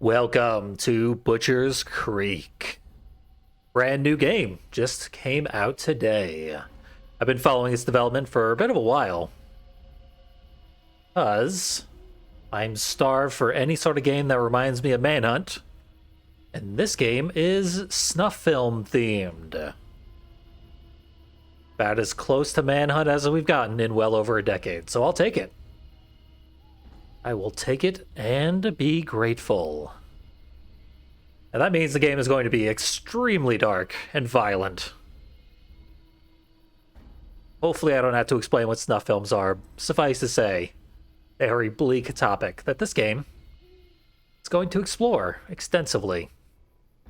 Welcome to Butcher's Creek. Brand new game, just came out today. I've been following its development for a bit of a while, because I'm starved for any sort of game that reminds me of Manhunt, and this game is snuff film themed. About as close to Manhunt as we've gotten in well over a decade, so I'll take it. I will take it and be grateful. And that means the game is going to be extremely dark and violent. Hopefully I don't have to explain what snuff films are. Suffice to say, they are a bleak topic that this game is going to explore extensively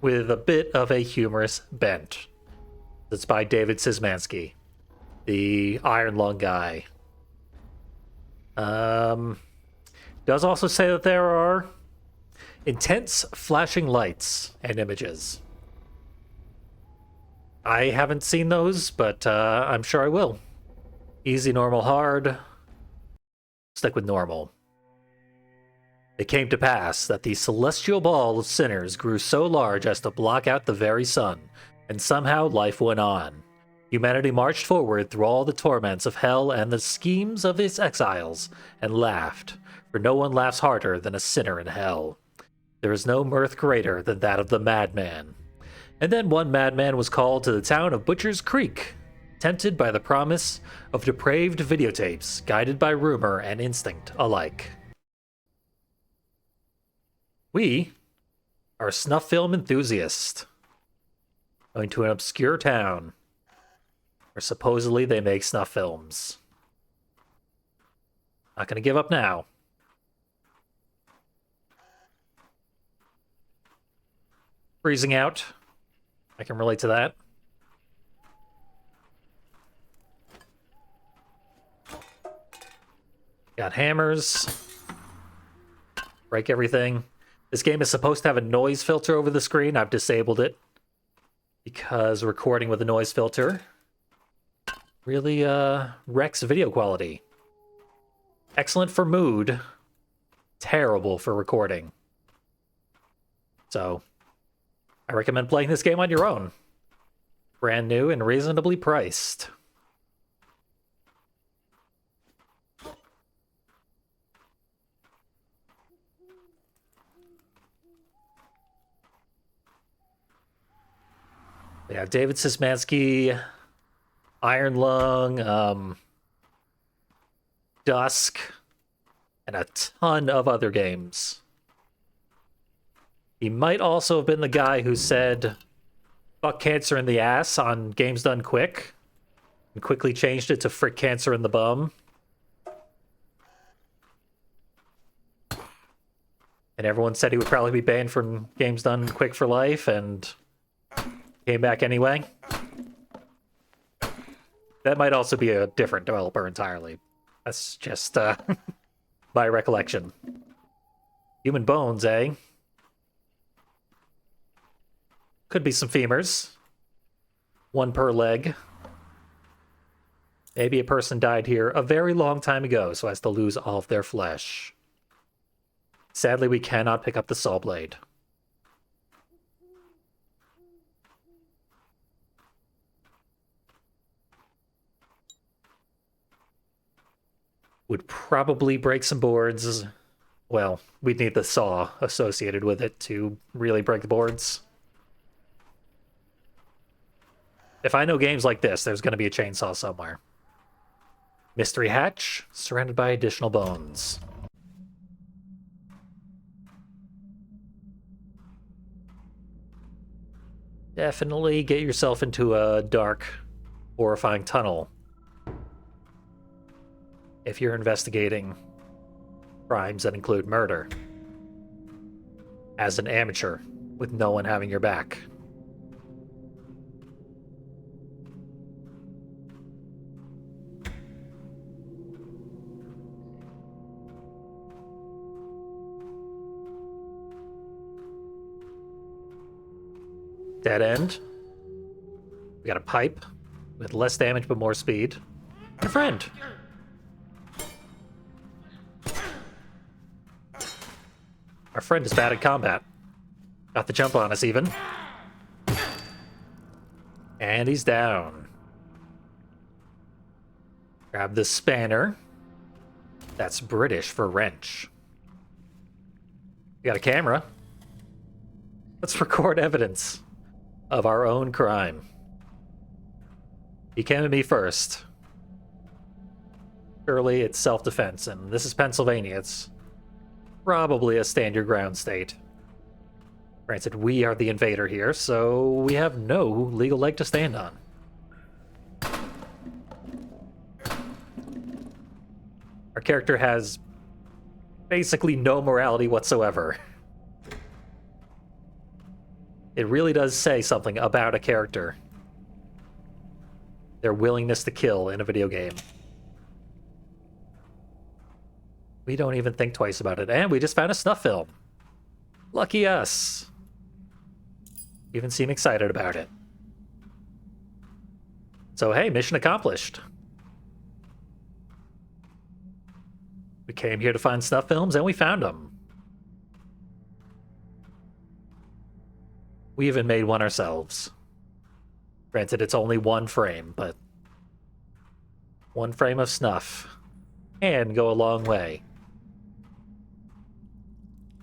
with a bit of a humorous bent. It's by David Szymanski, the Iron Lung guy. Does also say that there are intense flashing lights and images. I haven't seen those, but I'm sure I will. Easy, normal, hard. Stick with normal. It came to pass that the celestial ball of sinners grew so large as to block out the very sun, and somehow life went on. Humanity marched forward through all the torments of hell and the schemes of its exiles, and laughed, for no one laughs harder than a sinner in hell. There is no mirth greater than that of the madman. And then one madman was called to the town of Butcher's Creek, tempted by the promise of depraved videotapes, guided by rumor and instinct alike. We are snuff film enthusiasts, going to an obscure town where supposedly they make snuff films. Not gonna give up now. Freezing out. I can relate to that. Got hammers. Break everything. This game is supposed to have a noise filter over the screen. I've disabled it because recording with a noise filter really wrecks video quality. Excellent for mood, terrible for recording. So I recommend playing this game on your own. Brand new and reasonably priced. Yeah, David Szymanski, Iron Lung, Dusk, and a ton of other games. He might also have been the guy who said, "Fuck cancer in the ass" on Games Done Quick, and quickly changed it to "Frick cancer in the bum." And everyone said he would probably be banned from Games Done Quick for life, and came back anyway. That might also be a different developer entirely. That's just my recollection. Human bones, eh? Could be some femurs. One per leg. Maybe a person died here a very long time ago so as to lose all of their flesh. Sadly, we cannot pick up the saw blade. Would probably break some boards. Well, we'd need the saw associated with it to really break the boards. If I know games like this, there's going to be a chainsaw somewhere. Mystery hatch, surrounded by additional bones. Definitely get yourself into a dark, horrifying tunnel if you're investigating crimes that include murder as an amateur with no one having your back. Dead end. We got a pipe with less damage but more speed. And a friend. Our friend is bad at combat. Got the jump on us even. And he's down. Grab the spanner. That's British for wrench. We got a camera. Let's record evidence of our own crime. He came at me first. Surely it's self-defense, and this is Pennsylvania. It's probably a stand your ground state. Granted, we are the invader here, so we have no legal leg to stand on. Our character has basically no morality whatsoever. It really does say something about a character. Their willingness to kill in a video game. We don't even think twice about it. And we just found a snuff film. Lucky us. Even seem excited about it. So hey, mission accomplished. We came here to find snuff films, and we found them. We even made one ourselves. Granted, it's only one frame, but one frame of snuff can go a long way.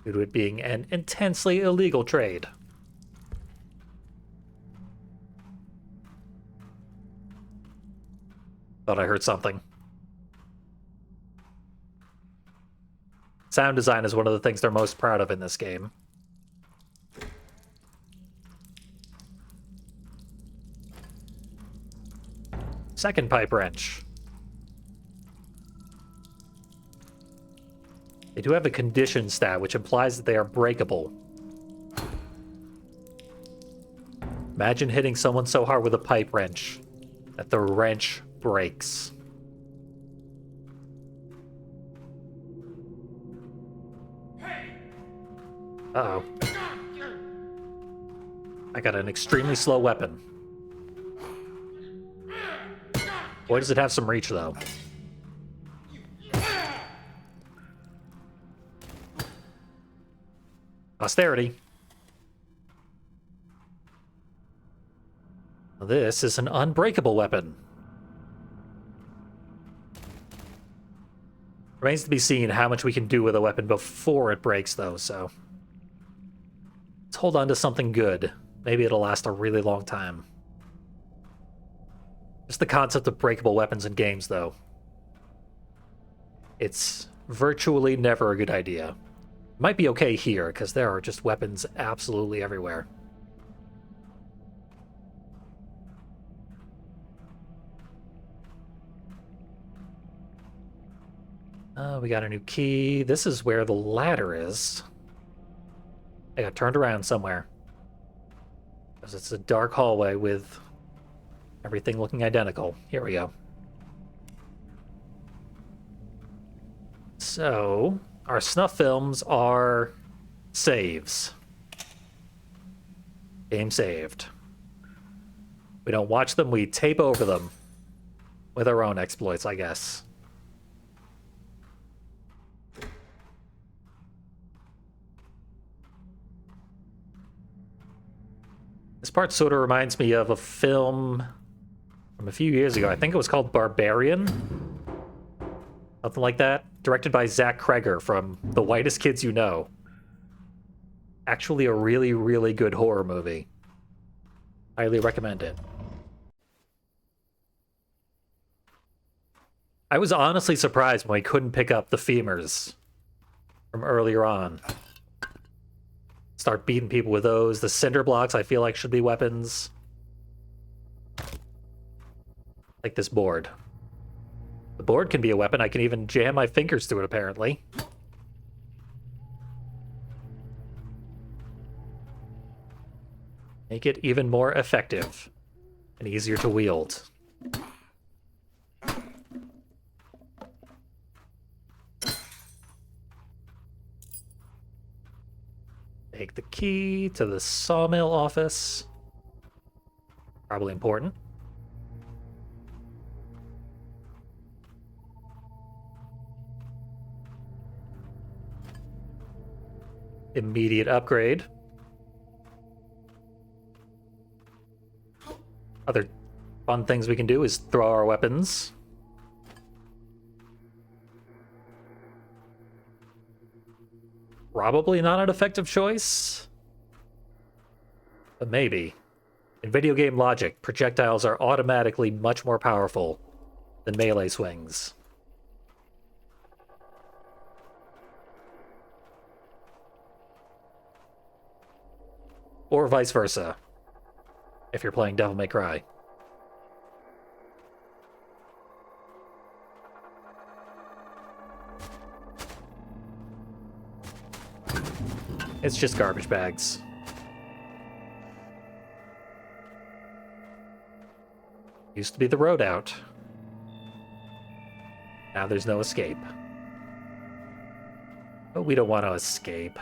Due to it being an intensely illegal trade. Thought I heard something. Sound design is one of the things they're most proud of in this game. Second pipe wrench. They do have a condition stat, which implies that they are breakable. Imagine hitting someone so hard with a pipe wrench that the wrench breaks. Uh-oh. I got an extremely slow weapon. Boy, does it have some reach, though. Posterity. This is an unbreakable weapon. Remains to be seen how much we can do with a weapon before it breaks, though, so... let's hold on to something good. Maybe it'll last a really long time. Just the concept of breakable weapons in games, though. It's virtually never a good idea. Might be okay here, because there are just weapons absolutely everywhere. We got a new key. This is where the ladder is. I got turned around somewhere. Because it's a dark hallway with everything looking identical. Here we go. So, our snuff films are saves. Game saved. We don't watch them, we tape over them. With our own exploits, I guess. This part sort of reminds me of a film from a few years ago. I think it was called Barbarian. Something like that. Directed by Zach Kreger from The Whitest Kids You Know. Actually a really, really good horror movie. Highly recommend it. I was honestly surprised when we couldn't pick up the femurs from earlier on. Start beating people with those. The cinder blocks I feel like should be weapons. Like this board. The board can be a weapon. I can even jam my fingers to it, apparently. Make it even more effective and easier to wield. Take the key to the sawmill office. Probably important. immediate upgrade. Other fun things we can do is throw our weapons. Probably not an effective choice, but maybe. In video game logic, projectiles are automatically much more powerful than melee swings. Or vice versa, if you're playing Devil May Cry. It's just garbage bags. Used to be the road out. Now there's no escape. But we don't want to escape.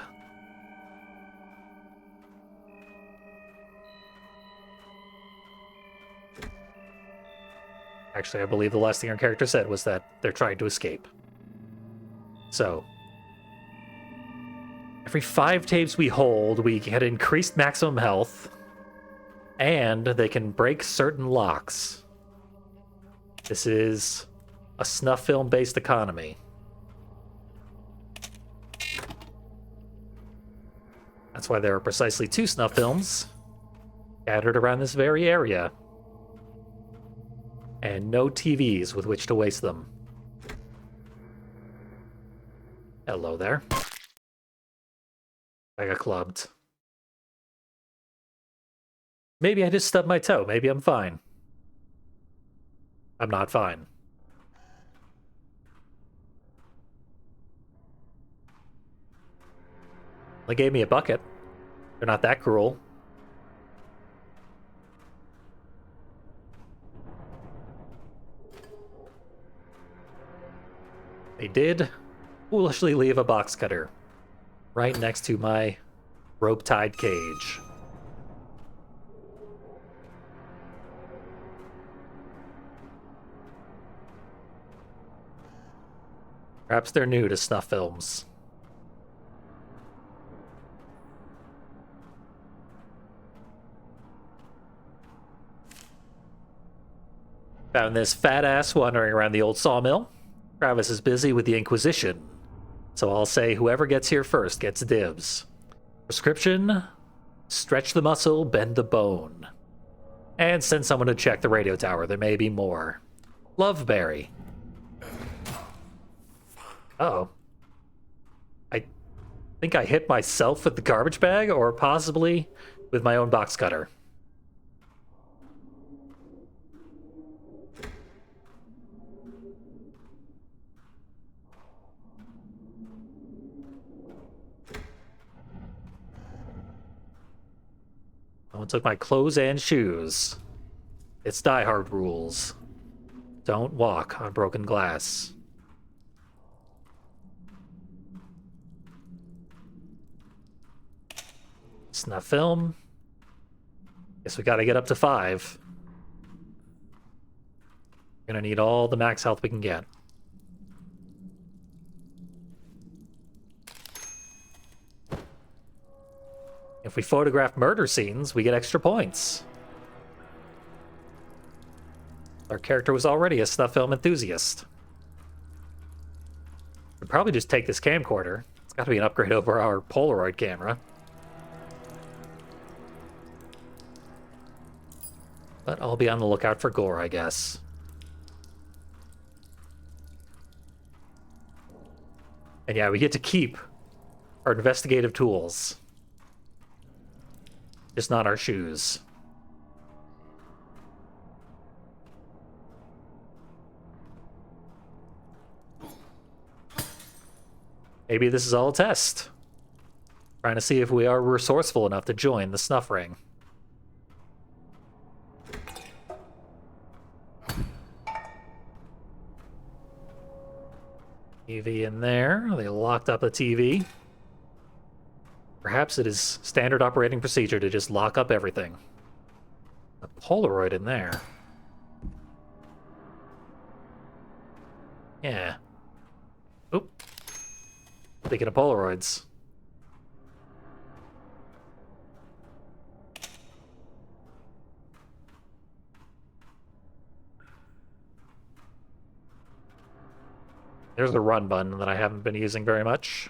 Actually, I believe the last thing our character said was that they're trying to escape. So, every 5 tapes we hold, we get increased maximum health, and they can break certain locks. This is a snuff film-based economy. That's why there are precisely 2 snuff films scattered around this very area. And no TVs with which to waste them. Hello there. I got clubbed. Maybe I just stubbed my toe. Maybe I'm fine. I'm not fine. They gave me a bucket. They're not that cruel. They did foolishly leave a box cutter right next to my rope-tied cage. Perhaps they're new to snuff films. Found this fat ass wandering around the old sawmill. Travis is busy with the Inquisition, so I'll say whoever gets here first gets dibs. Prescription: stretch the muscle, bend the bone. And send someone to check the radio tower. There may be more. Loveberry. Uh-oh. I think I hit myself with the garbage bag, or possibly with my own box cutter. Someone took my clothes and shoes. It's Die Hard rules. Don't walk on broken glass. Snuff film. Guess we gotta get up to 5. We're gonna need all the max health we can get. If we photograph murder scenes, we get extra points. Our character was already a snuff film enthusiast. We'd probably just take this camcorder. It's got to be an upgrade over our Polaroid camera. But I'll be on the lookout for gore, I guess. And yeah, we get to keep our investigative tools. Just not our shoes. Maybe this is all a test. Trying to see if we are resourceful enough to join the snuff ring. TV in there. They locked up the TV. Perhaps it is standard operating procedure to just lock up everything. A Polaroid in there. Yeah. Oop. Speaking of Polaroids. There's a run button that I haven't been using very much.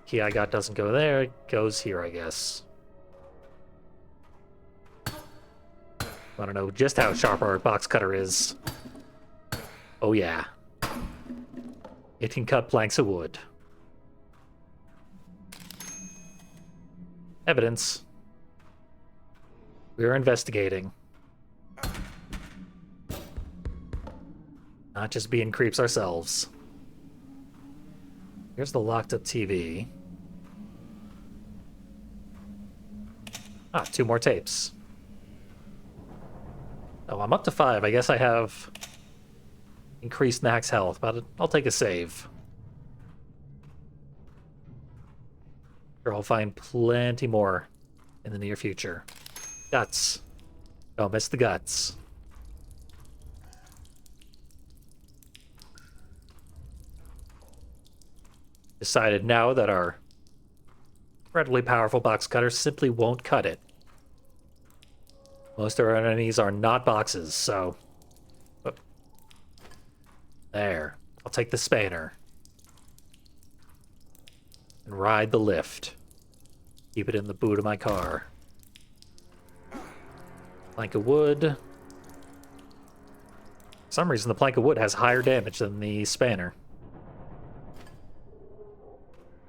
Key I got doesn't go there, it goes here, I guess. I don't know just how sharp our box cutter is. Oh yeah. It can cut planks of wood. Evidence. We're investigating. Not just being creeps ourselves. Here's the locked up TV. Ah, 2 more tapes. Oh, I'm up to 5. I guess I have increased max health, but I'll take a save. Sure, I'll find plenty more in the near future. Guts. Don't miss the guts. Decided now that our incredibly powerful box cutter simply won't cut it. Most of our enemies are not boxes, so... Oh. There. I'll take the spanner. And ride the lift. Keep it in the boot of my car. Plank of wood. For some reason, the plank of wood has higher damage than the spanner.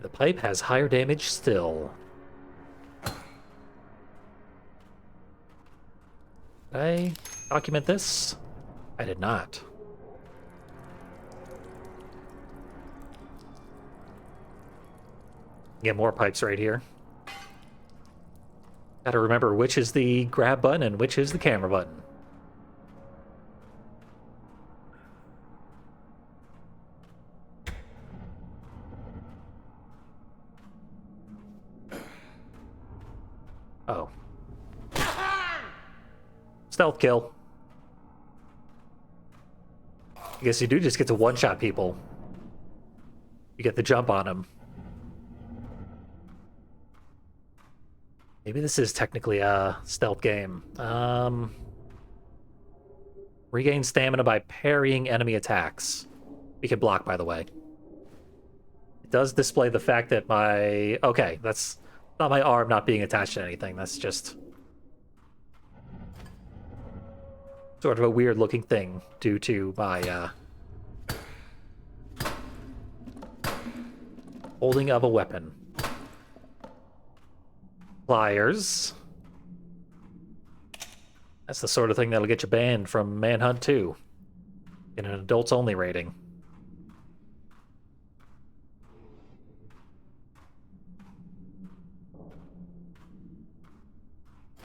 The pipe has higher damage still. Did I document this? I did not. Get more pipes right here. Gotta remember which is the grab button and which is the camera button. Oh. Stealth kill. I guess you do just get to one-shot people. You get the jump on them. Maybe this is technically a stealth game. Regain stamina by parrying enemy attacks. We can block, by the way. It does display the fact that my... Okay, that's not my arm not being attached to anything. That's just... sort of a weird-looking thing due to my, holding of a weapon. Pliers. That's the sort of thing that'll get you banned from Manhunt 2. In an adults-only rating.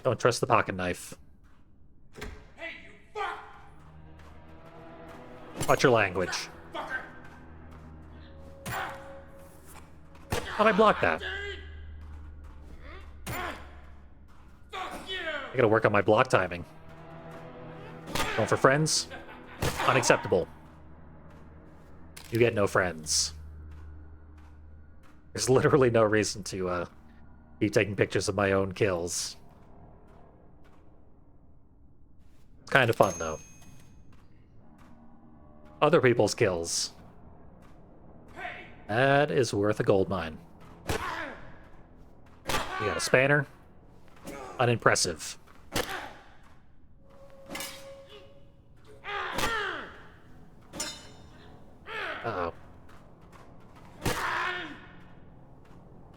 Don't trust the pocket knife. Hey, you fuck! Watch your language. How'd I block that? I gotta work on my block timing. Going for friends? Unacceptable. You get no friends. There's literally no reason to keep taking pictures of my own kills. It's kind of fun, though. Other people's kills. That is worth a gold mine. You got a spanner? Unimpressive. Uh-oh.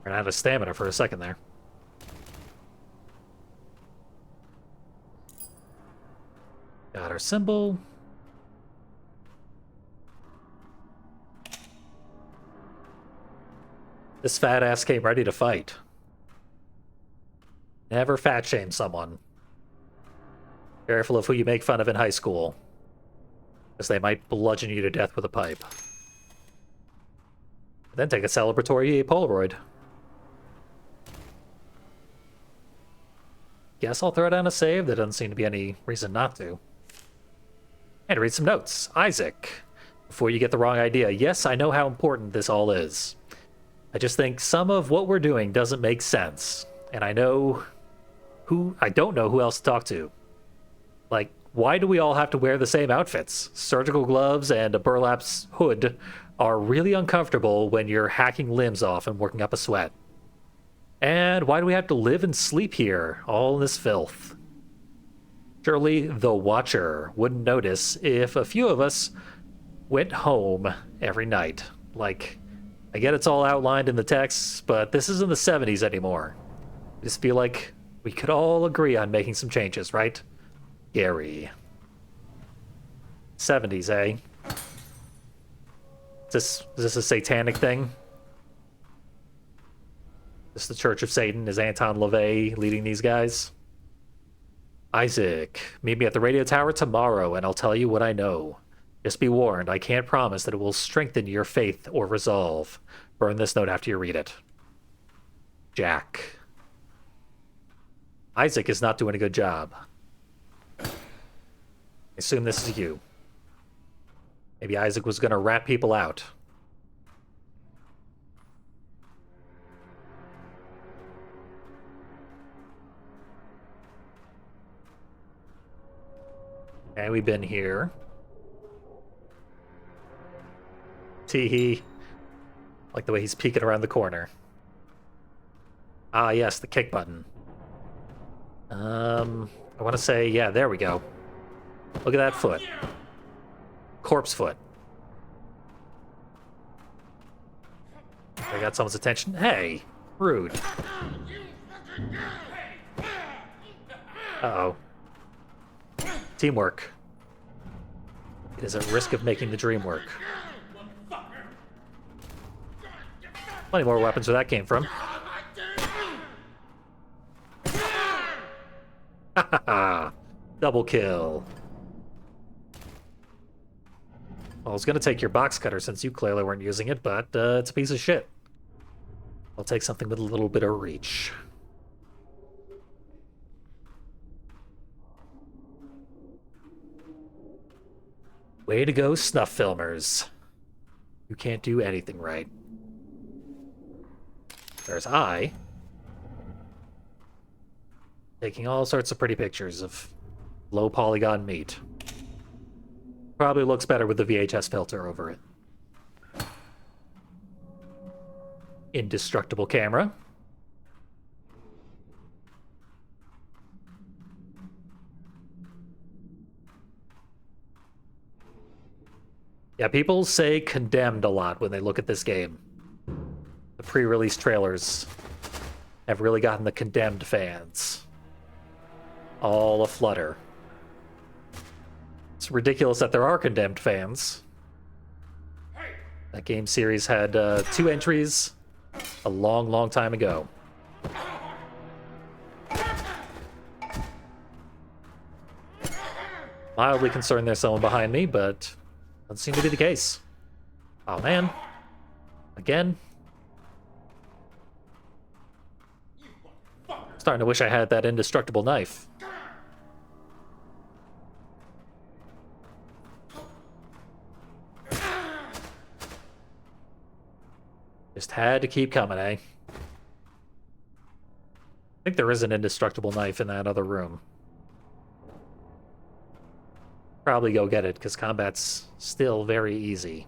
Ran out of stamina for a second there. Got our symbol. This fat ass came ready to fight. Never fat shame someone. Careful of who you make fun of in high school, because they might bludgeon you to death with a pipe. Then take a celebratory Polaroid. Guess I'll throw down a save. There doesn't seem to be any reason not to. And read some notes. Isaac, before you get the wrong idea, yes, I know how important this all is. I just think some of what we're doing doesn't make sense. And I know I don't know who else to talk to. Like, why do we all have to wear the same outfits? Surgical gloves and a burlap hood are really uncomfortable when you're hacking limbs off and working up a sweat. And why do we have to live and sleep here, all in this filth? Surely the Watcher wouldn't notice if a few of us went home every night. Like, I get it's all outlined in the text, but this isn't the 70s anymore. I just feel like we could all agree on making some changes, right? Gary. 70s, eh? Is this a satanic thing? Is this the Church of Satan? Is Anton LaVey leading these guys? Isaac, meet me at the radio tower tomorrow and I'll tell you what I know. Just be warned, I can't promise that it will strengthen your faith or resolve. Burn this note after you read it. Jack. Isaac is not doing a good job. I assume this is you. Maybe Isaac was going to rat people out. And we've been here. Teehee. Like the way he's peeking around the corner. Ah, yes, the kick button. I want to say, yeah, there we go. Look at that foot. Corpse foot. I got someone's attention. Hey, rude. Uh-oh. Teamwork. It is a risk of making the dream work. Plenty more weapons where that came from. Hahaha. Double kill. Well, I was gonna take your box cutter since you clearly weren't using it, but it's a piece of shit. I'll take something with a little bit of reach. Way to go, Snuff filmers. You can't do anything right. There's I. Taking all sorts of pretty pictures of low polygon meat. Probably looks better with the VHS filter over it. Indestructible camera. Yeah, people say condemned a lot when they look at this game. The pre-release trailers have really gotten the condemned fans all aflutter. It's ridiculous that there are condemned fans. That game series had 2 entries a long, long time ago. Mildly concerned there's someone behind me, but doesn't seem to be the case. Oh man. Again. Starting to wish I had that indestructible knife. Just had to keep coming, eh? I think there is an indestructible knife in that other room. Probably go get it, because combat's still very easy.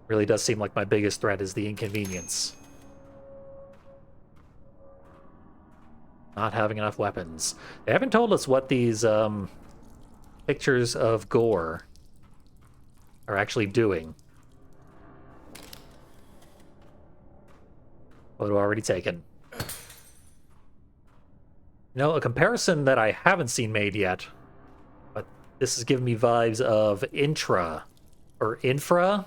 Really does seem like my biggest threat is the inconvenience. Not having enough weapons. They haven't told us what these pictures of gore are actually doing. Photo already taken. You know, a comparison that I haven't seen made yet, but this is giving me vibes of Intra, or Infra?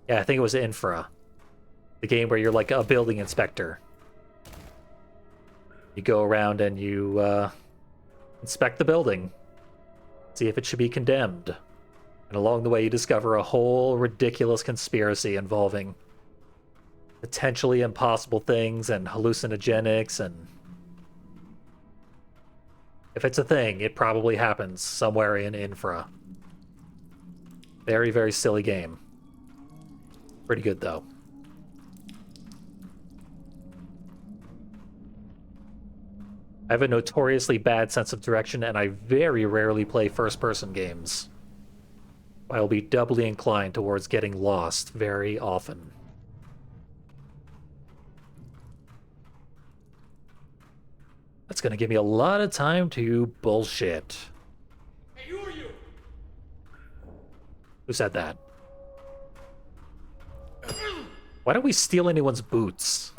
Yeah, I think it was Infra. The game where you're like a building inspector. You go around and you inspect the building, see if it should be condemned. And along the way you discover a whole ridiculous conspiracy involving potentially impossible things and hallucinogenics, and if it's a thing, it probably happens somewhere in Infra. Very, very silly game. Pretty good, though. I have a notoriously bad sense of direction, and I very rarely play first-person games. I'll be doubly inclined towards getting lost very often. That's gonna give me a lot of time to bullshit. Hey, who are you? Who said that? Why don't we steal anyone's boots?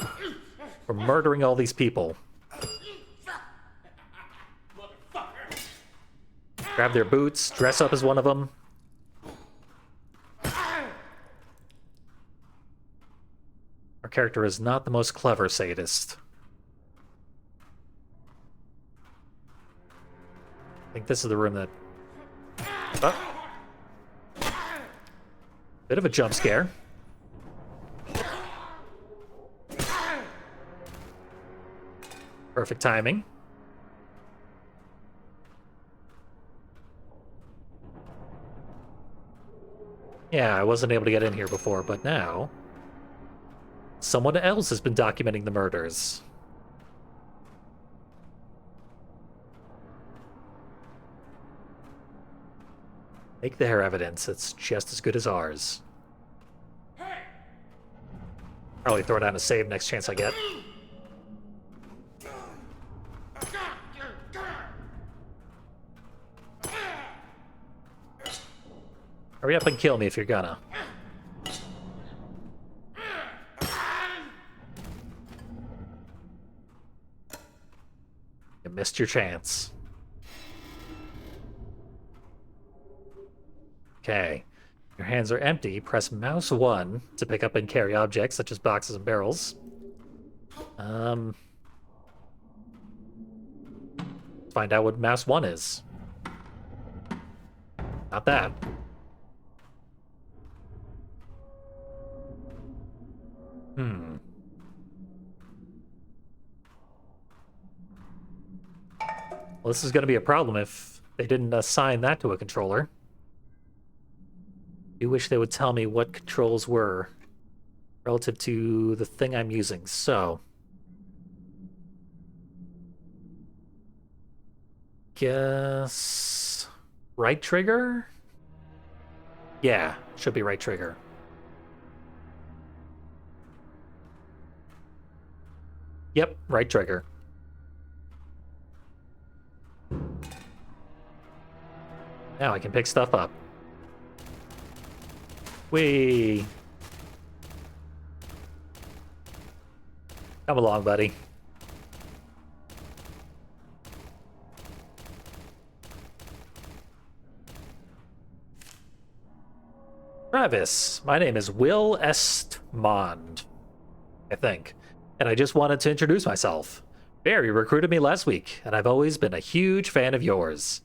We're murdering all these people. Motherfucker! Grab their boots, dress up as one of them. Our character is not the most clever sadist. I think this is the room that... Oh. Bit of a jump scare. Perfect timing. Yeah, I wasn't able to get in here before, but now... someone else has been documenting the murders. Take their evidence. It's just as good as ours. Hey! Probably throw down a save next chance I get. Hurry up and kill me if you're gonna. You missed your chance. Okay. Your hands are empty. Press mouse 1 to pick up and carry objects such as boxes and barrels. Find out what mouse 1 is. Not that. Well, this is going to be a problem if they didn't assign that to a controller. I do wish they would tell me what controls were relative to the thing I'm using. So, guess right trigger? Yeah, should be right trigger. Yep, right trigger. Now I can pick stuff up. Whee! Come along, buddy. Travis, my name is Will Estmond, I think, and I just wanted to introduce myself. Barry recruited me last week, and I've always been a huge fan of yours.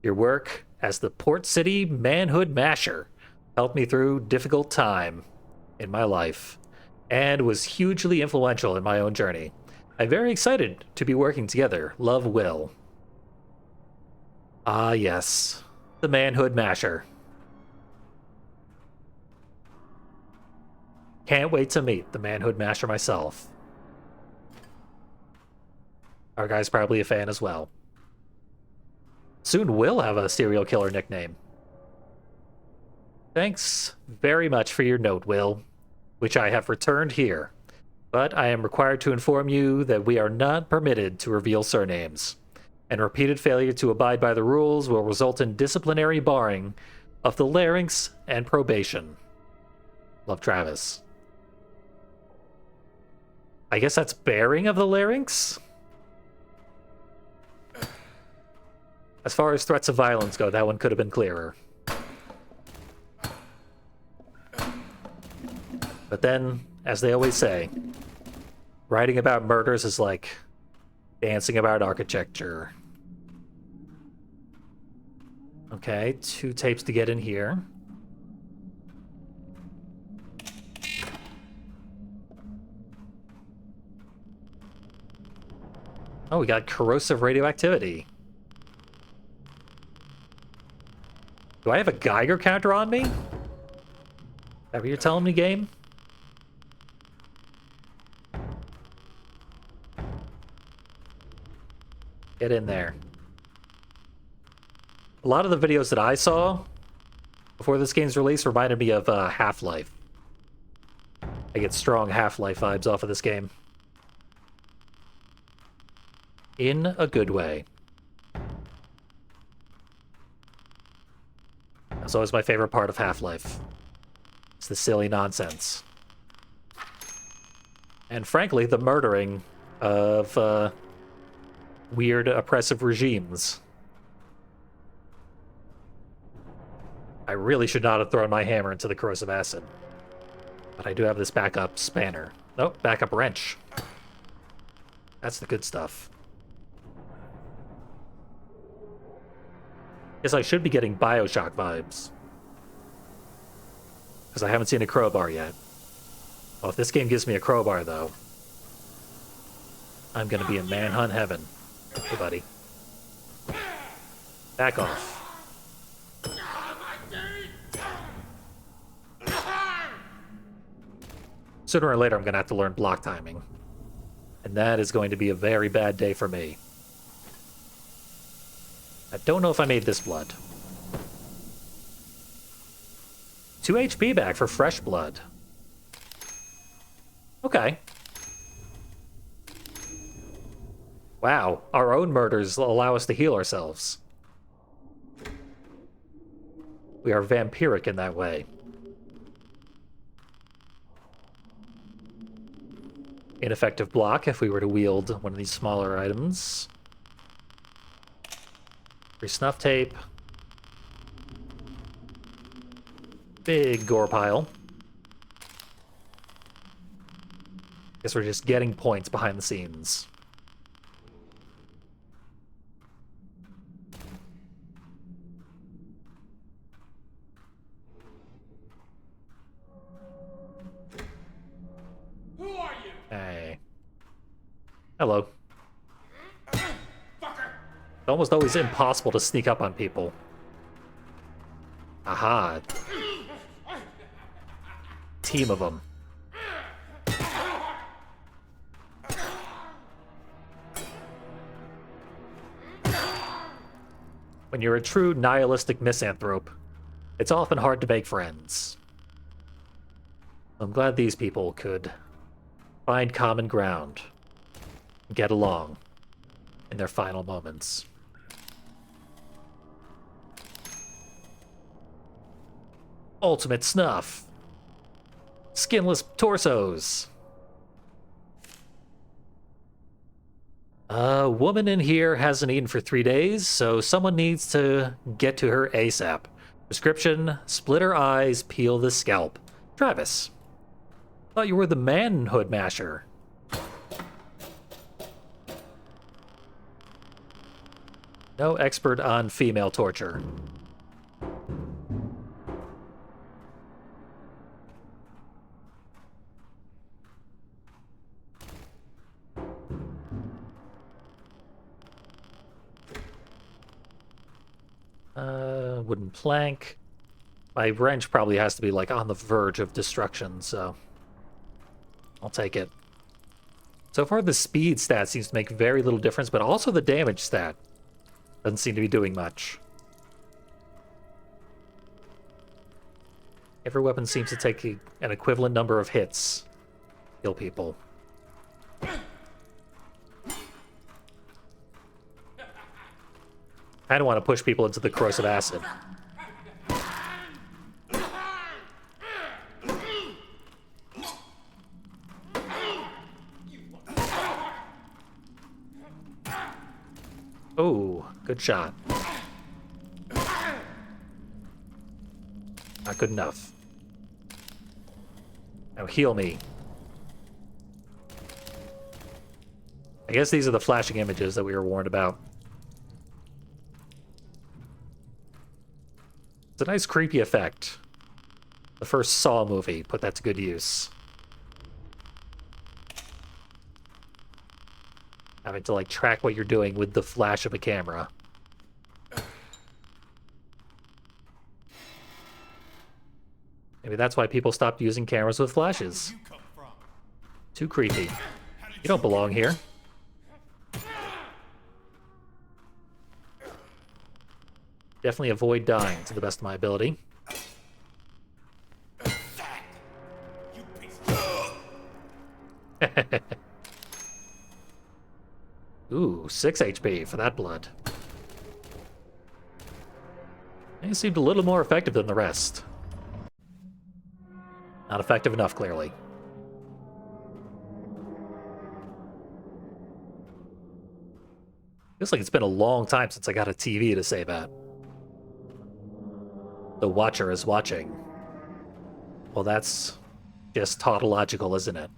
Your work as the Port City Manhood Masher helped me through difficult time in my life and was hugely influential in my own journey. I'm very excited to be working together. Love, Will. Ah, yes. The Manhood Masher. Can't wait to meet the Manhood Masher myself. Our guy's probably a fan as well. Soon we'll have a serial killer nickname. Thanks very much for your note, Will, which I have returned here. But I am required to inform you that we are not permitted to reveal surnames, and repeated failure to abide by the rules will result in disciplinary barring of the larynx and probation. Love, Travis. I guess that's bearing of the larynx? As far as threats of violence go, that one could have been clearer. But then, as they always say, writing about murders is like dancing about architecture. Okay, 2 tapes to get in here. Oh, we got corrosive radioactivity. Do I have a Geiger counter on me? Is that what you're telling me, game? Get in there. A lot of the videos that I saw before this game's release reminded me of Half-Life. I get strong Half-Life vibes off of this game. In a good way. That's always my favorite part of Half-Life. It's the silly nonsense. And frankly, the murdering of weird, oppressive regimes. I really should not have thrown my hammer into the corrosive acid. But I do have this backup spanner. Nope, backup wrench. That's the good stuff. Guess I should be getting Bioshock vibes. Because I haven't seen a crowbar yet. Oh, if this game gives me a crowbar, though, I'm gonna be in Manhunt heaven. Hey, buddy. Back off. Sooner or later, I'm gonna have to learn block timing. And that is going to be a very bad day for me. I don't know if I made this blood. 2 HP back for fresh blood. Okay. Wow, our own murders allow us to heal ourselves. We are vampiric in that way. Ineffective block if we were to wield one of these smaller items. Free snuff tape. Big gore pile. Guess we're just getting points behind the scenes. Who are you? Hey. Hello. Fucker! It's almost always impossible to sneak up on people. Aha. Team of them. When you're a true nihilistic misanthrope, it's often hard to make friends. I'm glad these people could find common ground and get along in their final moments. Ultimate Snuff. Skinless torsos. A woman in here hasn't eaten for 3 days, so someone needs to get to her ASAP. Prescription, split her eyes, peel the scalp. Travis. Thought you were the manhood masher. No expert on female torture. Wooden plank. My wrench probably has to be like on the verge of destruction, so I'll take it. So far the speed stat seems to make very little difference, but also the damage stat doesn't seem to be doing much. Every weapon seems to take an equivalent number of hits. Kill people. I don't want to push people into the corrosive acid. Oh, good shot. Not good enough. Now heal me. I guess these are the flashing images that we were warned about. It's a nice creepy effect. The first Saw movie put that to good use. Having to like track what you're doing with the flash of a camera. Maybe that's why people stopped using cameras with flashes. Too creepy. You don't belong here. Definitely avoid dying to the best of my ability. You piece of... Ooh, 6 HP for that blood. They seemed a little more effective than the rest. Not effective enough, clearly. Feels like it's been a long time since I got a TV to save at. The Watcher is watching. Well, that's just tautological, isn't it?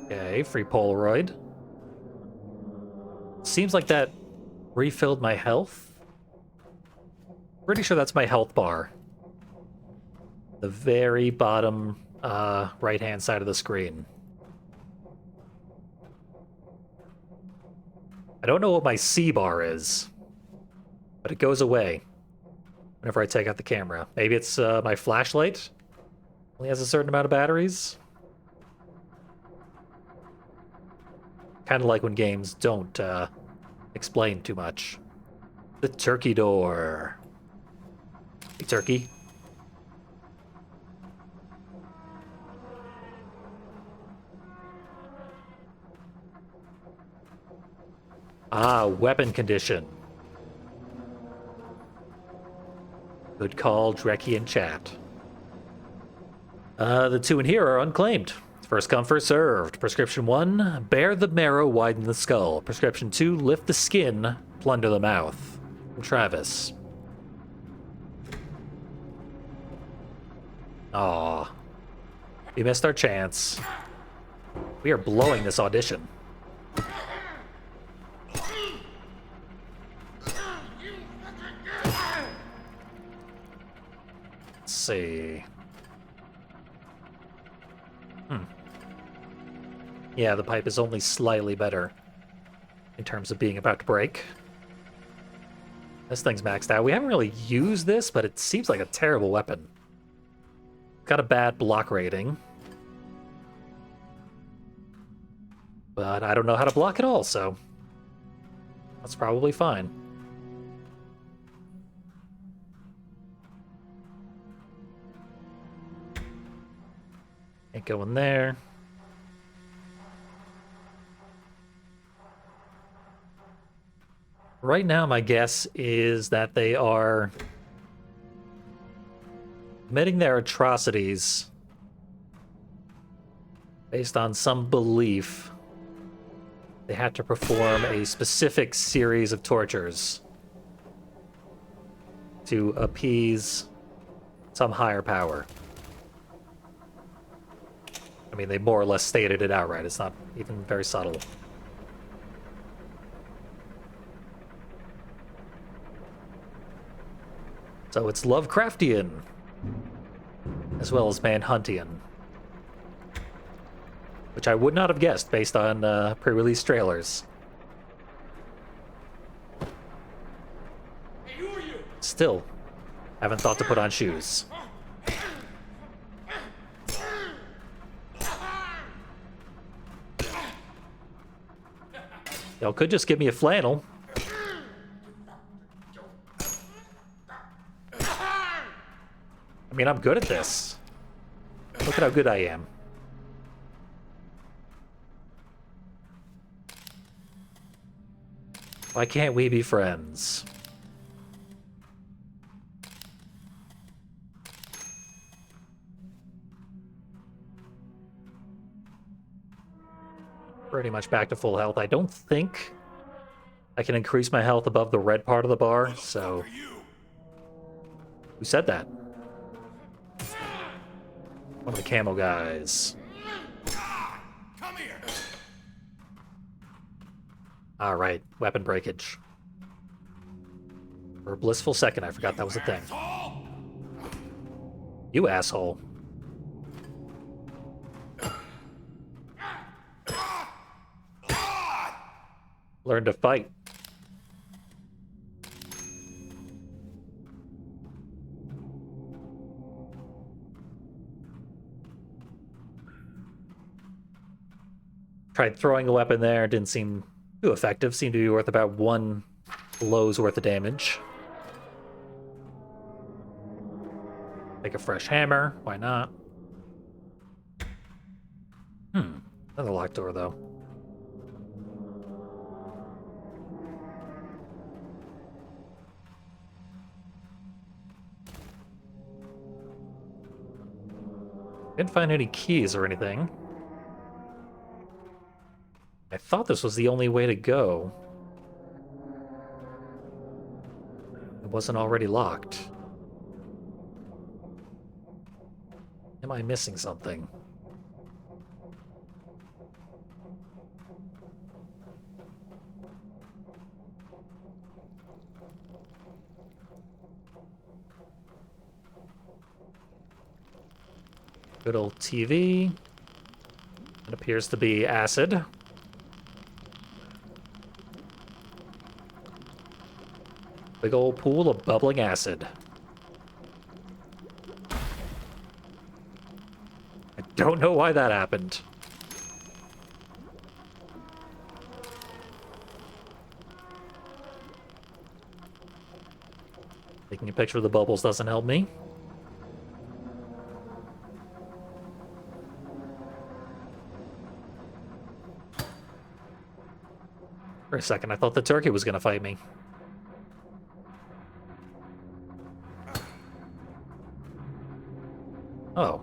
Okay, free Polaroid. Seems like that refilled my health. Pretty sure that's my health bar. The very bottom right-hand side of the screen. I don't know what my C bar is, but it goes away whenever I take out the camera. Maybe it's my flashlight? Only has a certain amount of batteries? Kind of like when games don't explain too much. The turkey door. Hey, turkey. Ah, weapon condition. Good call, Dreki in chat. The 2 in here are unclaimed. First come, first served. Prescription 1, bear the marrow, widen the skull. Prescription 2, lift the skin, plunder the mouth. Travis. Aw. We missed our chance. We are blowing this audition. Let's see. Yeah, the pipe is only slightly better in terms of being about to break. This thing's maxed out. We haven't really used this, but it seems like a terrible weapon. Got a bad block rating. But I don't know how to block at all, so that's probably fine. Ain't going there. Right now, my guess is that they are committing their atrocities based on some belief they had to perform a specific series of tortures to appease some higher power. I mean, they more or less stated it outright. It's not even very subtle. So it's Lovecraftian, as well as Manhuntian, which I would not have guessed based on pre-release trailers. Hey, who are you? Still, haven't thought to put on shoes. Y'all could just give me a flannel. I mean, I'm good at this. Look at how good I am. Why can't we be friends? Pretty much back to full health. I don't think I can increase my health above the red part of the bar, so... Who said that? One of the camo guys. Come here. Alright, weapon breakage. For a blissful second, I forgot that was a thing. You asshole. Learn to fight. Tried throwing a weapon there, didn't seem too effective. Seemed to be worth about 1 blow's worth of damage. Make a fresh hammer, why not? Another locked door, though. Didn't find any keys or anything. I thought this was the only way to go. It wasn't already locked. Am I missing something? Good old TV. It appears to be acid. Big old pool of bubbling acid. I don't know why that happened. Taking a picture of the bubbles doesn't help me. For a second, I thought the turkey was gonna fight me. Oh.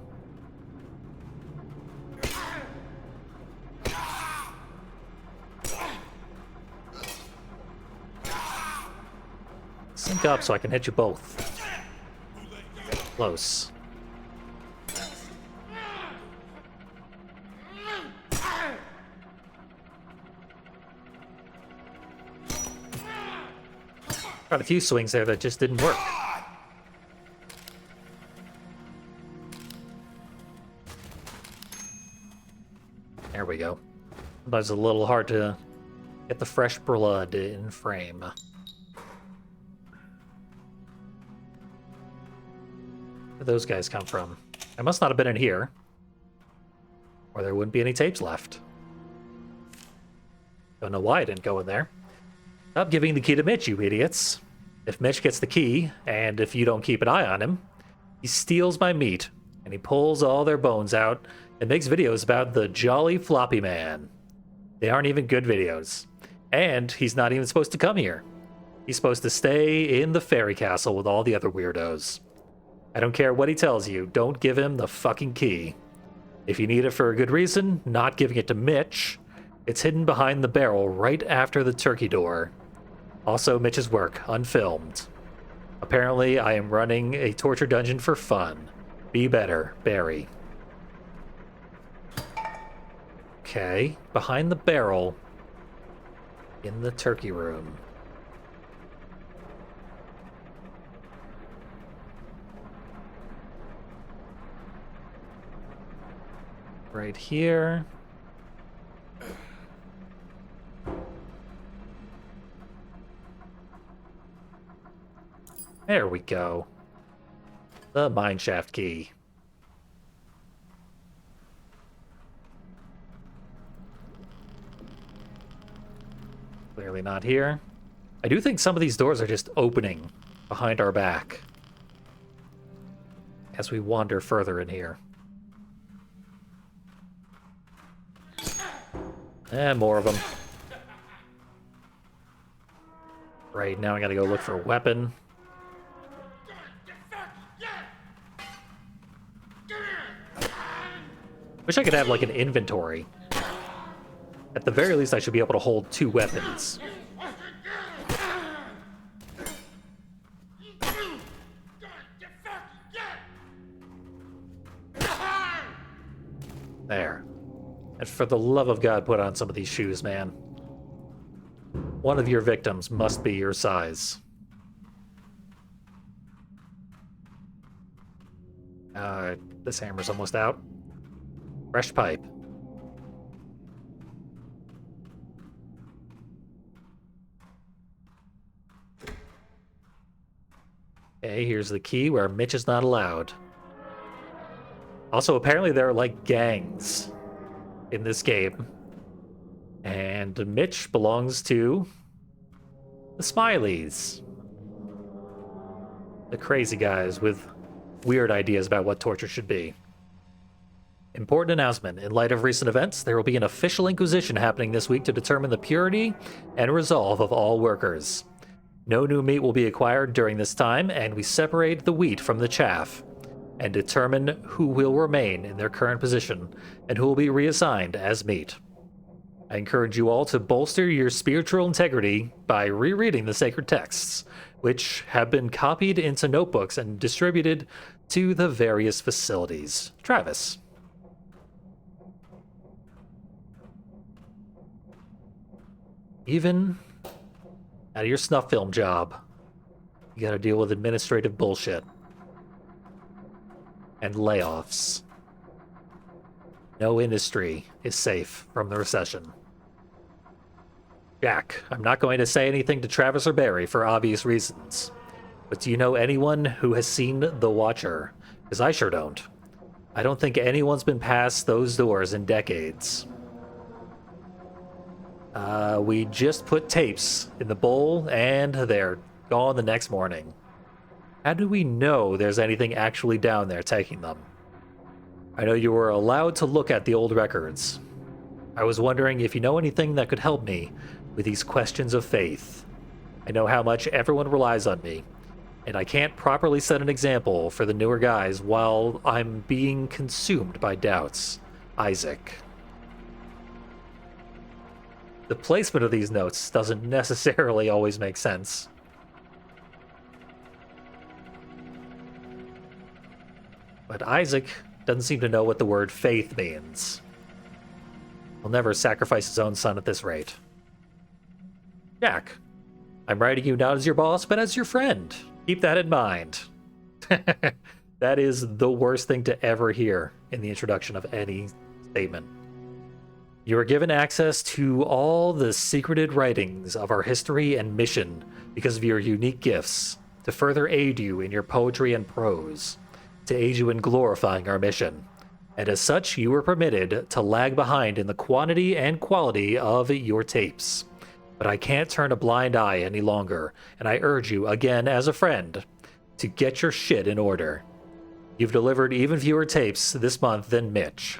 Sync up so I can hit you both. Close. Got a few swings there that just didn't work. There we go. Sometimes it's a little hard to get the fresh blood in frame. Where did those guys come from? I must not have been in here, or there wouldn't be any tapes left. Don't know why I didn't go in there. Stop giving the key to Mitch, you idiots. If Mitch gets the key, and if you don't keep an eye on him, he steals my meat, and he pulls all their bones out and makes videos about the Jolly Floppy Man. They aren't even good videos. And he's not even supposed to come here. He's supposed to stay in the fairy castle with all the other weirdos. I don't care what he tells you, don't give him the fucking key. If you need it for a good reason, not giving it to Mitch. It's hidden behind the barrel right after the turkey door. Also, Mitch's work, unfilmed. Apparently, I am running a torture dungeon for fun. Be better, Barry. Okay, behind the barrel, in the turkey room. Right here. There we go. The mineshaft key. Clearly not here. I do think some of these doors are just opening behind our back as we wander further in here. And more of them. Right, now I gotta go look for a weapon. Wish I could have, like, an inventory. At the very least, I should be able to hold 2 weapons. There. And for the love of God, put on some of these shoes, man. One of your victims must be your size. This hammer's almost out. Fresh pipe. Okay, here's the key where Mitch is not allowed. Also, apparently there are, like, gangs in this game. And Mitch belongs to the Smileys. The crazy guys with weird ideas about what torture should be. Important announcement. In light of recent events, there will be an official inquisition happening this week to determine the purity and resolve of all workers. No new meat will be acquired during this time, and we separate the wheat from the chaff and determine who will remain in their current position and who will be reassigned as meat. I encourage you all to bolster your spiritual integrity by rereading the sacred texts, which have been copied into notebooks and distributed to the various facilities. Travis. Even at your snuff film job, you gotta deal with administrative bullshit. And layoffs. No industry is safe from the recession. Jack, I'm not going to say anything to Travis or Barry for obvious reasons. But do you know anyone who has seen The Watcher? Because I sure don't. I don't think anyone's been past those doors in decades. We just put tapes in the bowl and they're gone the next morning. How do we know there's anything actually down there taking them? I know you were allowed to look at the old records. I was wondering if you know anything that could help me with these questions of faith. I know how much everyone relies on me, and I can't properly set an example for the newer guys while I'm being consumed by doubts. Isaac. The placement of these notes doesn't necessarily always make sense. But Isaac doesn't seem to know what the word faith means. He'll never sacrifice his own son at this rate. Jack, I'm writing you not as your boss, but as your friend. Keep that in mind. That is the worst thing to ever hear in the introduction of any statement. You are given access to all the secreted writings of our history and mission because of your unique gifts, to further aid you in your poetry and prose, to aid you in glorifying our mission. And as such, you were permitted to lag behind in the quantity and quality of your tapes. But I can't turn a blind eye any longer, and I urge you, again as a friend, to get your shit in order. You've delivered even fewer tapes this month than Mitch.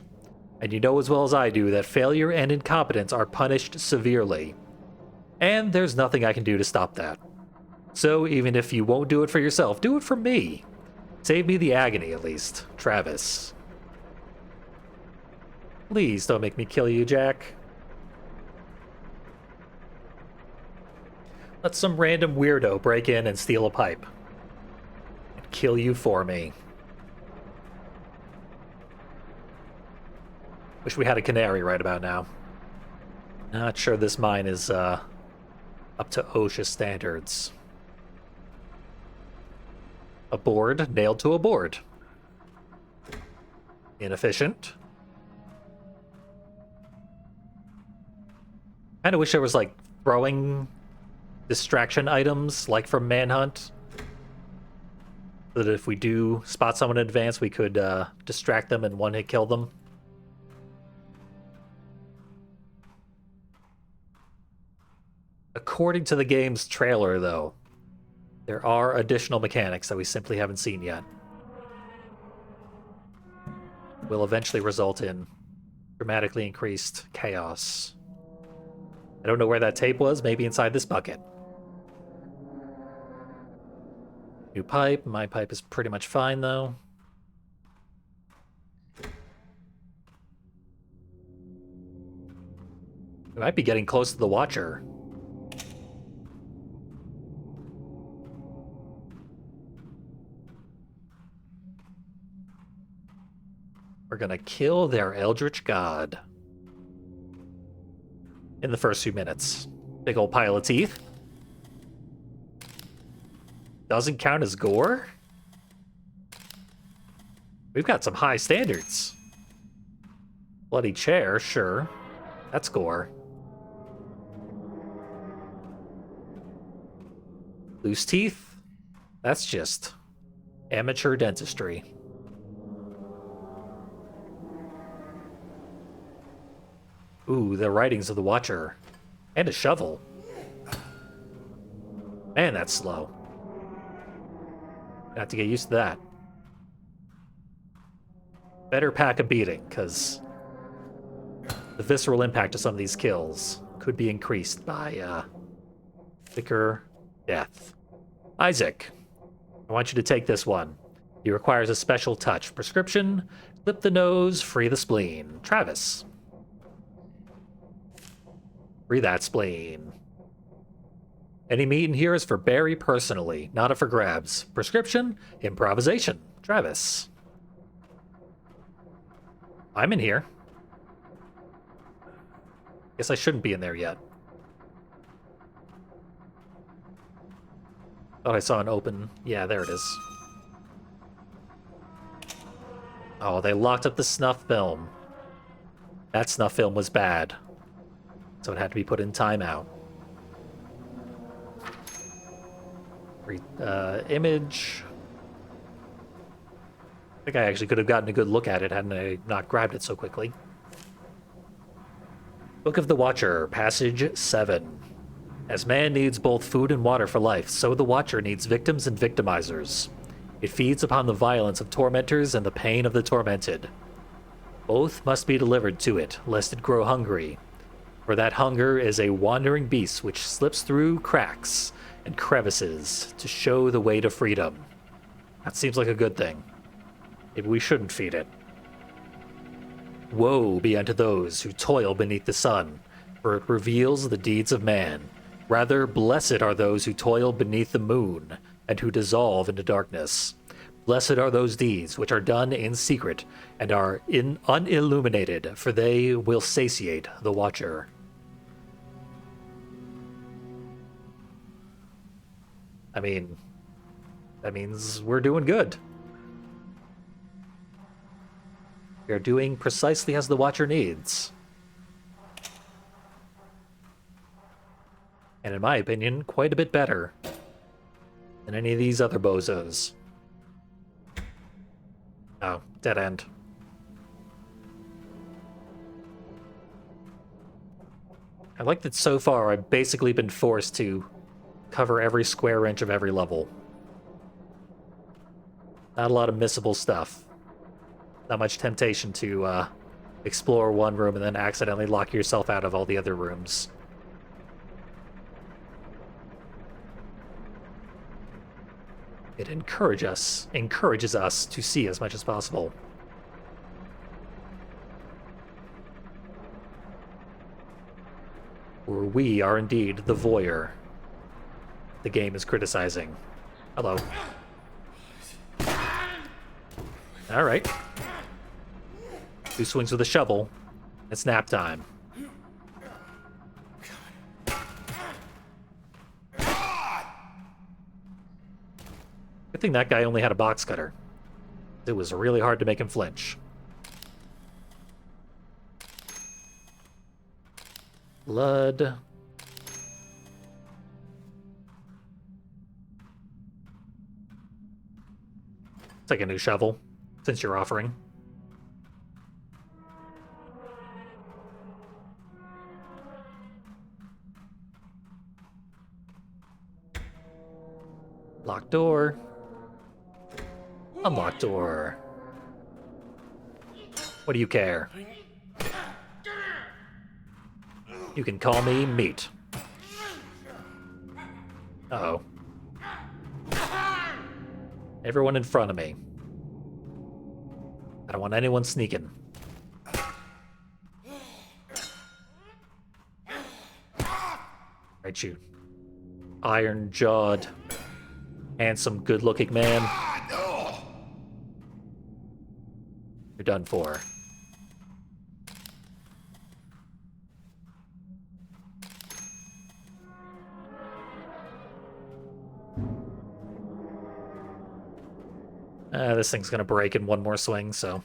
And you know as well as I do that failure and incompetence are punished severely. And there's nothing I can do to stop that. So even if you won't do it for yourself, do it for me. Save me the agony, at least. Travis. Please don't make me kill you, Jack. Let some random weirdo break in and steal a pipe. And kill you for me. Wish we had a canary right about now. Not sure this mine is up to OSHA standards. A board nailed to a board. Inefficient. Kinda wish there was like throwing distraction items like from Manhunt. So that if we do spot someone in advance, we could distract them and one hit kill them. According to the game's trailer, though, there are additional mechanics that we simply haven't seen yet. Will eventually result in dramatically increased chaos. I don't know where that tape was, maybe inside this bucket. New pipe. My pipe is pretty much fine, though. We might be getting close to the Watcher. We're gonna kill their Eldritch God. In the first few minutes. Big old pile of teeth. Doesn't count as gore? We've got some high standards. Bloody chair, sure. That's gore. Loose teeth? That's just amateur dentistry. Ooh, the writings of the Watcher. And a shovel. Man, that's slow. I have to get used to that. Better pack a beating, because the visceral impact of some of these kills could be increased by quicker death. Isaac, I want you to take this one. He requires a special touch. Prescription, clip the nose, free the spleen. Travis. Free that spleen. Any meat in here is for Barry personally, not up for grabs. Prescription, improvisation. Travis. I'm in here. Guess I shouldn't be in there yet. Thought I saw an open... Yeah, there it is. Oh, they locked up the snuff film. That snuff film was bad. So it had to be put in timeout. Image. I think I actually could have gotten a good look at it hadn't I not grabbed it so quickly. Book of the Watcher, Passage 7. As man needs both food and water for life, so the Watcher needs victims and victimizers. It feeds upon the violence of tormentors and the pain of the tormented. Both must be delivered to it, lest it grow hungry. For that hunger is a wandering beast which slips through cracks and crevices to show the way to freedom. That seems like a good thing. Maybe we shouldn't feed it. Woe be unto those who toil beneath the sun, for it reveals the deeds of man. Rather, blessed are those who toil beneath the moon, and who dissolve into darkness. Blessed are those deeds which are done in secret, and are unilluminated, for they will satiate the Watcher. I mean, that means we're doing good. We are doing precisely as the Watcher needs. And in my opinion, quite a bit better than any of these other bozos. Oh, dead end. I like that so far I've basically been forced to cover every square inch of every level. Not a lot of missable stuff. Not much temptation to explore one room and then accidentally lock yourself out of all the other rooms. It encourages us to see as much as possible. For we are indeed the voyeur the game is criticizing. Hello. Alright. 2 swings with a shovel. It's nap time. Good thing that guy only had a box cutter. It was really hard to make him flinch. Blood. Take a new shovel, since you're offering. Locked door. Unlocked door. What do you care? You can call me Meat. Uh-oh. Everyone in front of me. I don't want anyone sneaking. Right, you iron-jawed, handsome, good-looking man. You're done for. This thing's gonna break in one more swing, so...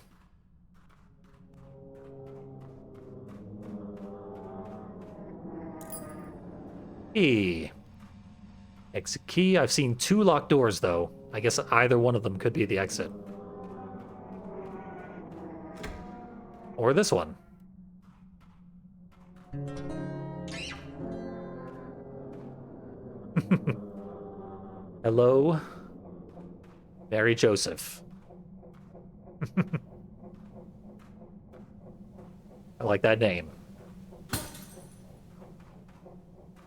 Key. Exit key. I've seen 2 locked doors, though. I guess either one of them could be the exit. Or this one. Hello, Mary Joseph. I like that name.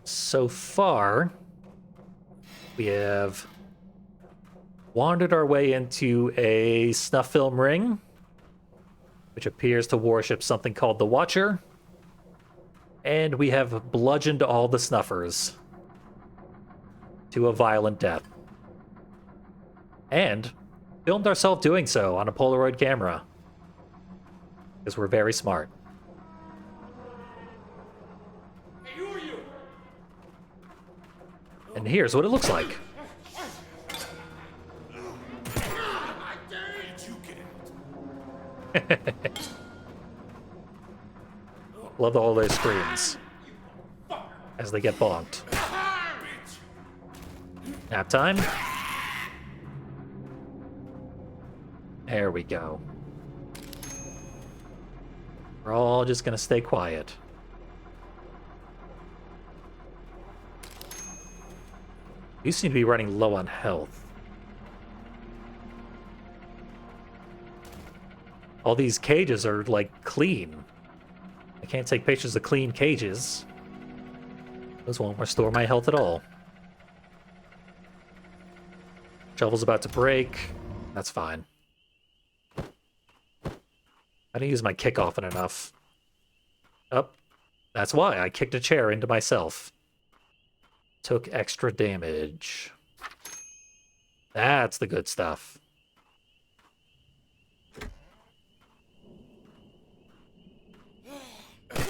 So far, we have wandered our way into a snuff film ring, which appears to worship something called the Watcher. And we have bludgeoned all the snuffers to a violent death. And filmed ourselves doing so on a Polaroid camera. Because we're very smart. Hey, who are you? And here's what it looks like. I dare you get out. Love all those screams as they get bonked. Nap time. There we go. We're all just gonna stay quiet. You seem to be running low on health. All these cages are, like, clean. I can't take pictures of clean cages. Those won't restore my health at all. Shovel's about to break. That's fine. I didn't use my kick often enough. Oh, that's why I kicked a chair into myself. Took extra damage. That's the good stuff.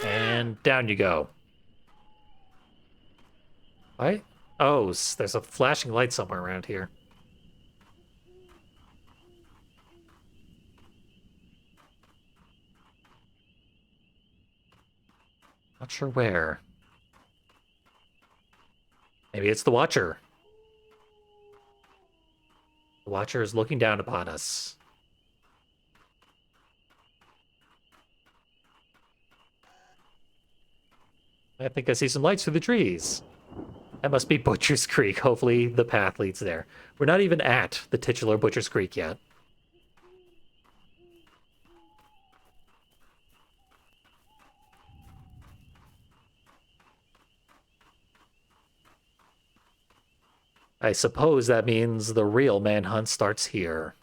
And down you go. What? Oh, there's a flashing light somewhere around here. Not sure where. Maybe it's the Watcher. The Watcher is looking down upon us. I think I see some lights through the trees. That must be Butcher's Creek. Hopefully the path leads there. We're not even at the titular Butcher's Creek yet. I suppose that means the real manhunt starts here.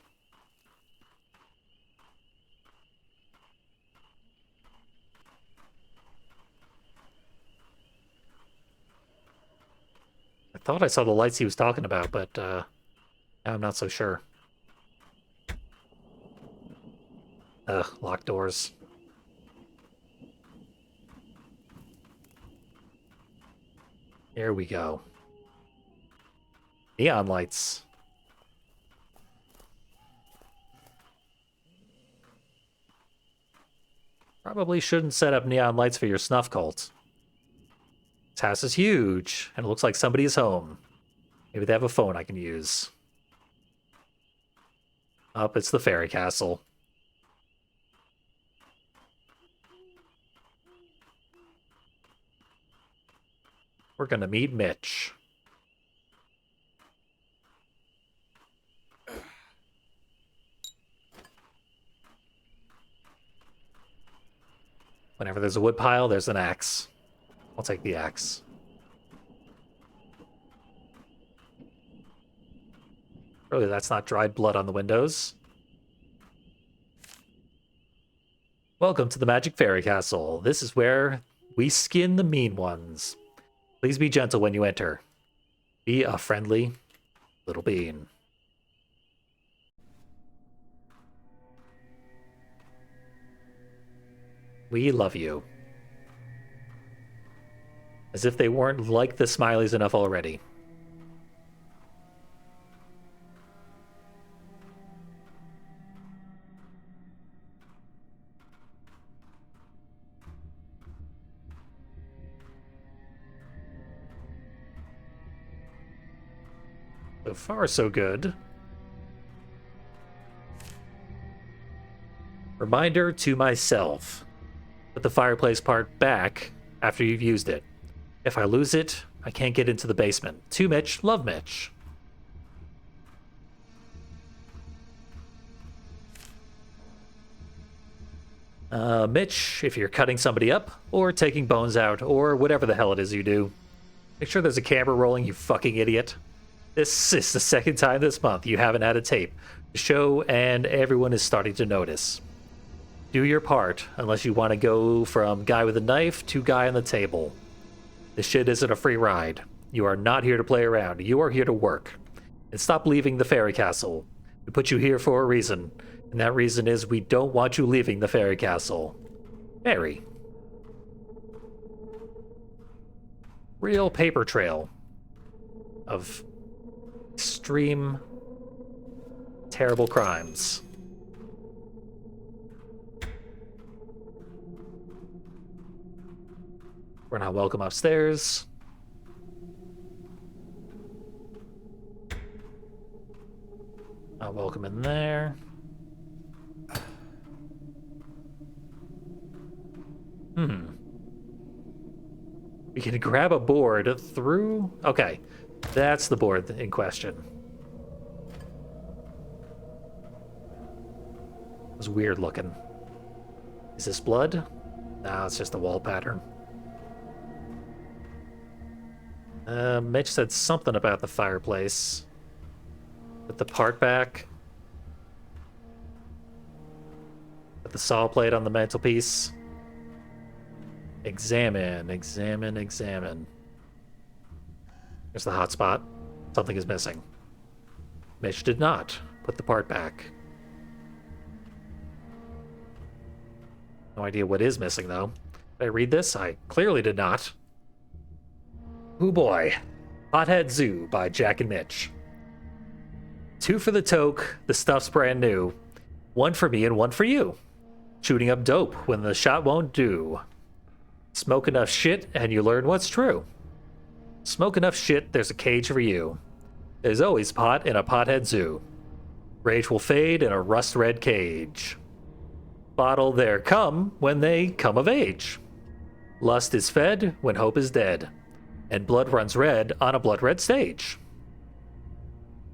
I thought I saw the lights he was talking about, but I'm not so sure. Ugh, locked doors. There we go. Neon lights. Probably shouldn't set up neon lights for your snuff cult. This house is huge, and it looks like somebody is home. Maybe they have a phone I can use. Up, it's the fairy castle. We're gonna meet Mitch. Whenever there's a wood pile, there's an axe. I'll take the axe. Really, that's not dried blood on the windows. Welcome to the Magic Fairy Castle. This is where we skin the mean ones. Please be gentle when you enter. Be a friendly little bean. We love you. As if they weren't like the Smileys enough already. So far, so good. Reminder to myself. Put the fireplace part back after you've used it. If I lose it, I can't get into the basement. To Mitch, love Mitch. Mitch, if you're cutting somebody up, or taking bones out, or whatever the hell it is you do, make sure there's a camera rolling, you fucking idiot. This is the second time this month you haven't had a tape to show, and everyone is starting to notice. Do your part, unless you want to go from guy with a knife to guy on the table. This shit isn't a free ride. You are not here to play around. You are here to work. And stop leaving the fairy castle. We put you here for a reason, and that reason is we don't want you leaving the fairy castle. Fairy. Real paper trail of extreme, terrible crimes. We're not welcome upstairs. Not welcome in there. We can grab a board through... Okay, that's the board in question. It was weird looking. Is this blood? No, it's just a wall pattern. Mitch said something about the fireplace. Put the part back. Put the saw plate on the mantelpiece. Examine, examine, examine. There's the hot spot. Something is missing. Mitch did not put the part back. No idea what is missing, though. Did I read this? I clearly did not. Ooh boy. Pothead Zoo by Jack and Mitch. 2 for the toke, the stuff's brand new. 1 for me and 1 for you. Shooting up dope when the shot won't do. Smoke enough shit and you learn what's true. Smoke enough shit, there's a cage for you. There's always pot in a pothead zoo. Rage will fade in a rust-red cage. Bottle their come when they come of age. Lust is fed when hope is dead. And blood runs red on a blood-red stage.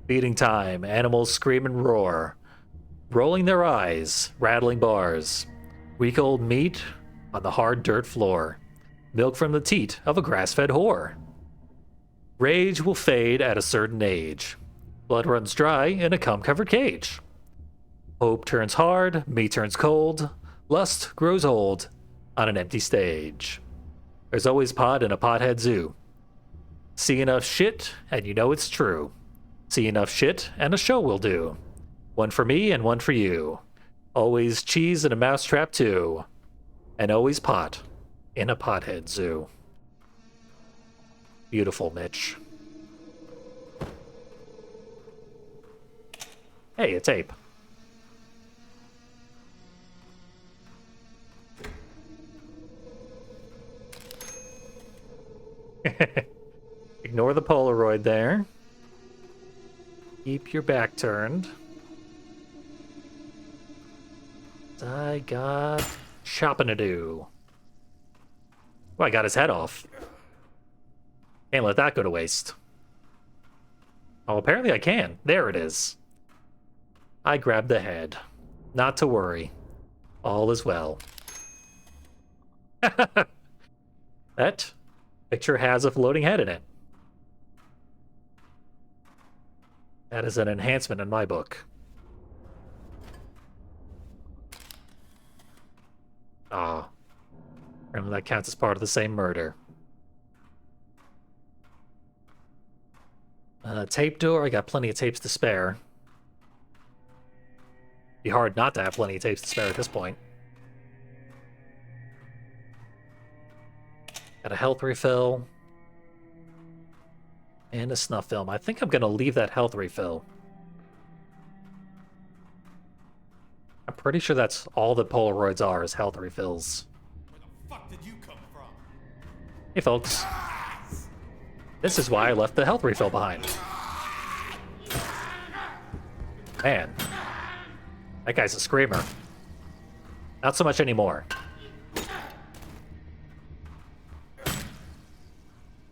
Feeding time, animals scream and roar. Rolling their eyes, rattling bars. Week old meat on the hard dirt floor. Milk from the teat of a grass-fed whore. Rage will fade at a certain age. Blood runs dry in a cum-covered cage. Hope turns hard, meat turns cold. Lust grows old on an empty stage. There's always pot in a pothead zoo. See enough shit and you know it's true. See enough shit and a show will do. 1 for me and 1 for you. Always cheese in a mousetrap too. And always pot in a pothead zoo. Beautiful, Mitch. Hey, a tape. Ignore the Polaroid there. Keep your back turned. I got shopping to do. Oh, I got his head off. Can't let that go to waste. Oh, apparently I can. There it is. I grabbed the head. Not to worry. All is well. That picture has a floating head in it. That is an enhancement in my book. Ah. Apparently that counts as part of the same murder. Tape door, I got plenty of tapes to spare. Be hard not to have plenty of tapes to spare at this point. Got a health refill. And a snuff film. I think I'm going to leave that health refill. I'm pretty sure that's all that Polaroids are, is health refills. Where the fuck did you come from? Hey, folks. This is why I left the health refill behind. Man. That guy's a screamer. Not so much anymore.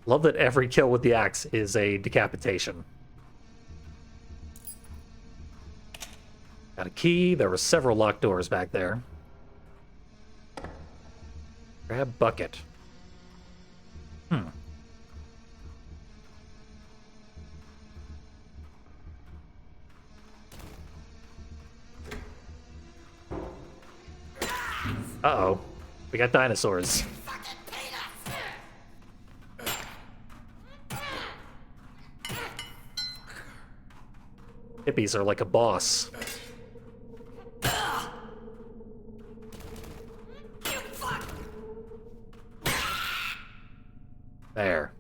Love that every kill with the axe is a decapitation. Got a key. There were several locked doors back there. Grab bucket. Hmm. Uh-oh. We got dinosaurs. Hippies are like a boss. There.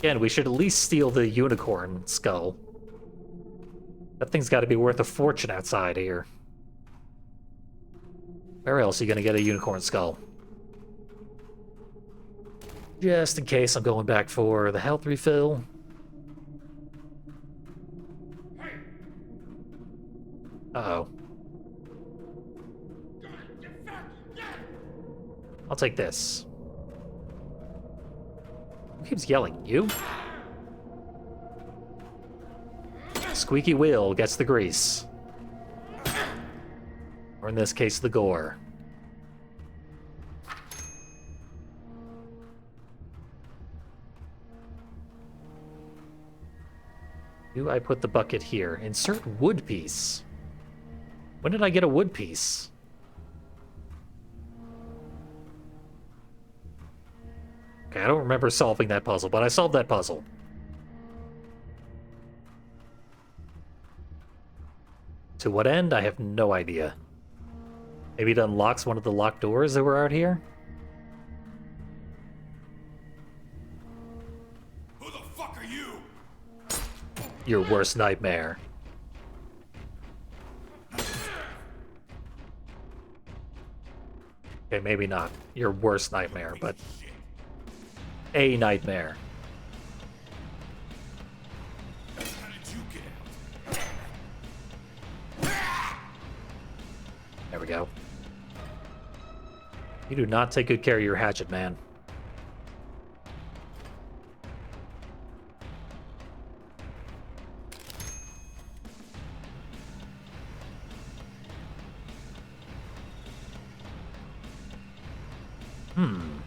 Again, we should at least steal the unicorn skull. That thing's got to be worth a fortune outside here. Where else are you gonna get a unicorn skull? Just in case I'm going back for the health refill. Uh-oh. I'll take this. Who keeps yelling? You? Squeaky wheel gets the grease. Or in this case, the gore. Do I put the bucket here? Insert wood piece. When did I get a wood piece? Okay, I don't remember solving that puzzle, but I solved that puzzle. To what end? I have no idea. Maybe it unlocks one of the locked doors that were out here? Who the fuck are you? Your worst nightmare. Okay, maybe not your worst nightmare, but a nightmare. How did you get out? There we go. You do not take good care of your hatchet, man.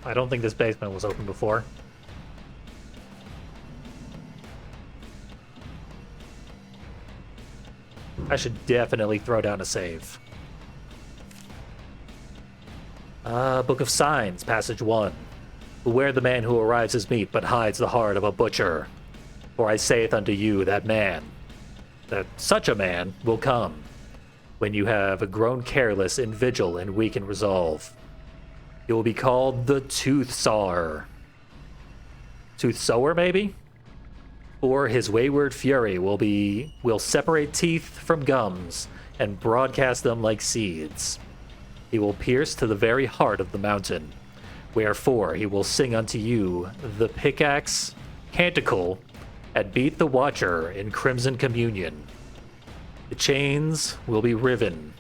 I don't think this basement was open before. I should definitely throw down a save. Book of Signs, Passage 1. Beware the man who arrives as meat, but hides the heart of a butcher. For I saith unto you, that such a man will come, when you have grown careless in vigil and weak in resolve. He will be called the Tooth Sawer. Tooth Sower, maybe? Or his wayward fury will separate teeth from gums and broadcast them like seeds. He will pierce to the very heart of the mountain. Wherefore he will sing unto you the pickaxe canticle and beat the watcher in crimson communion. The chains will be riven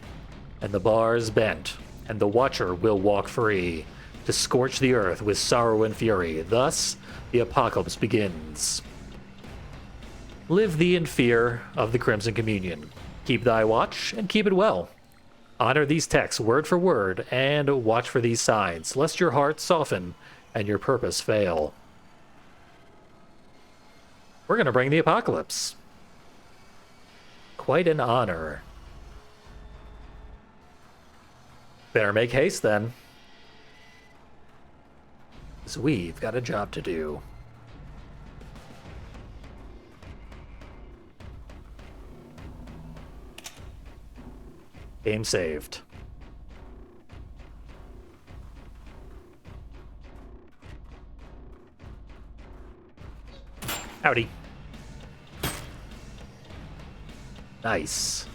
and the bars bent, and the watcher will walk free to scorch the earth with sorrow and fury. Thus the apocalypse begins. Live thee in fear of the crimson communion. Keep thy watch and keep it well. Honor these texts word for word and watch for these signs, lest your heart soften and your purpose fail. We're going to bring the apocalypse. Quite an honor. Better make haste then. 'Cause we've got a job to do. Game saved. Howdy. Nice.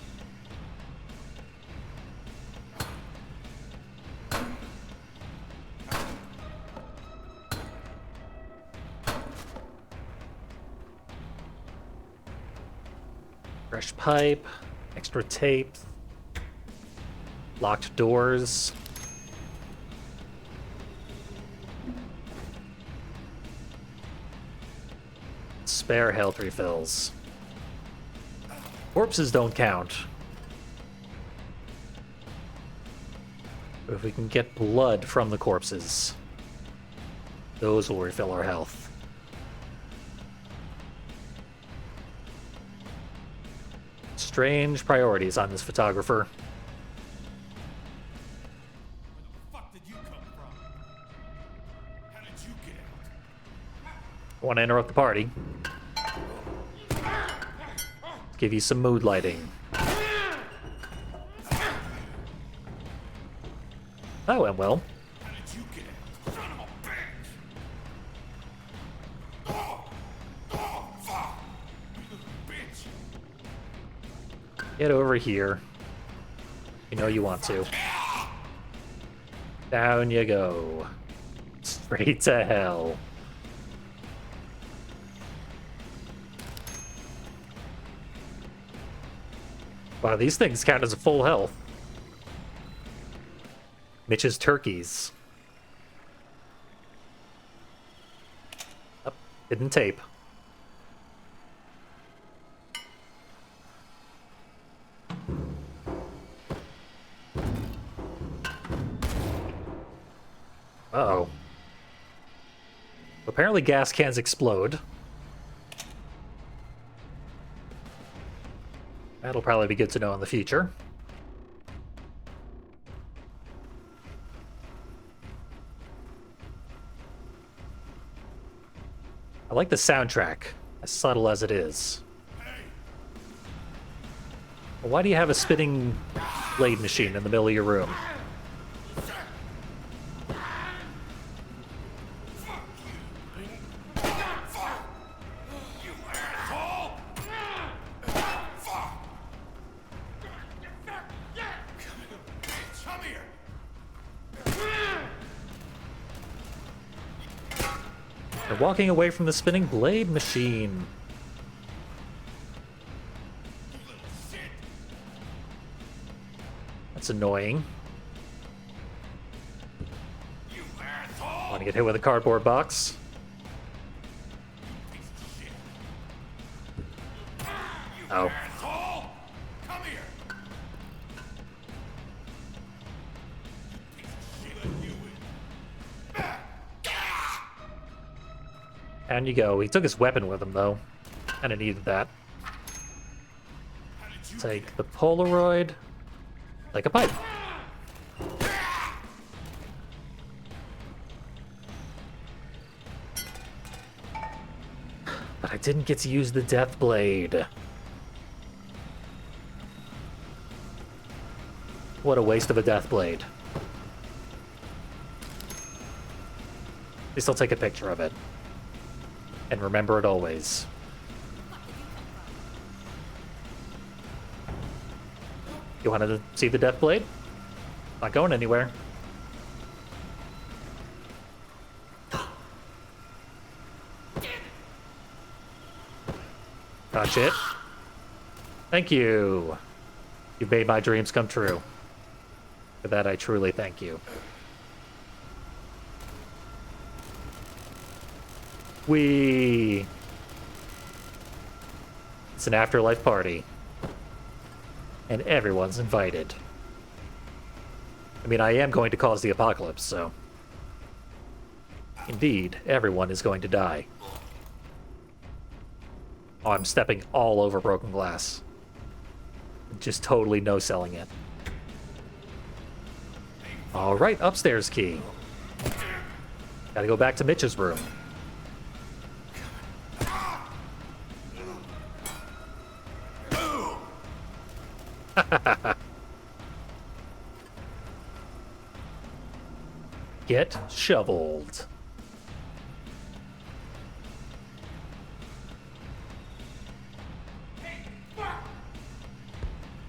Fresh pipe, extra tape, locked doors. Spare health refills. Corpses don't count. But if we can get blood from the corpses, those will refill our health. Strange priorities on this photographer. Where the fuck did you come from? How did you get out? I want to interrupt the party. Give you some mood lighting. That went well. How did you get out? Son of a bitch! Oh, fuck! You little bitch! Get over here. You know you want to. Down you go. Straight to hell. Wow, these things count as a full health. Mitch's turkeys. Oh, hidden tape. Uh-oh. Apparently gas cans explode. That'll probably be good to know in the future. I like the soundtrack, as subtle as it is. Why do you have a spinning blade machine in the middle of your room? Come here! They're walking away from the spinning blade machine. You little shit! That's annoying. You asshole! Want to get hit with a cardboard box? Piece of shit! You Oh. asshole! Come here! You piece of shit! Let you in. Down you go. He took his weapon with him, though. Kinda needed that. How did you Take the Polaroid. Like a pipe. But I didn't get to use the Death Blade. What a waste of a Death Blade. At least I'll take a picture of it. And remember it always. You wanted to see the Death Blade? Not going anywhere. Touch it. Thank you. You made my dreams come true. For that, I truly thank you. It's an afterlife party. And everyone's invited. I mean, I am going to cause the apocalypse, so... Indeed, everyone is going to die. Oh, I'm stepping all over broken glass. Just totally no-selling it. Alright, upstairs key. Gotta go back to Mitch's room. Get shoveled.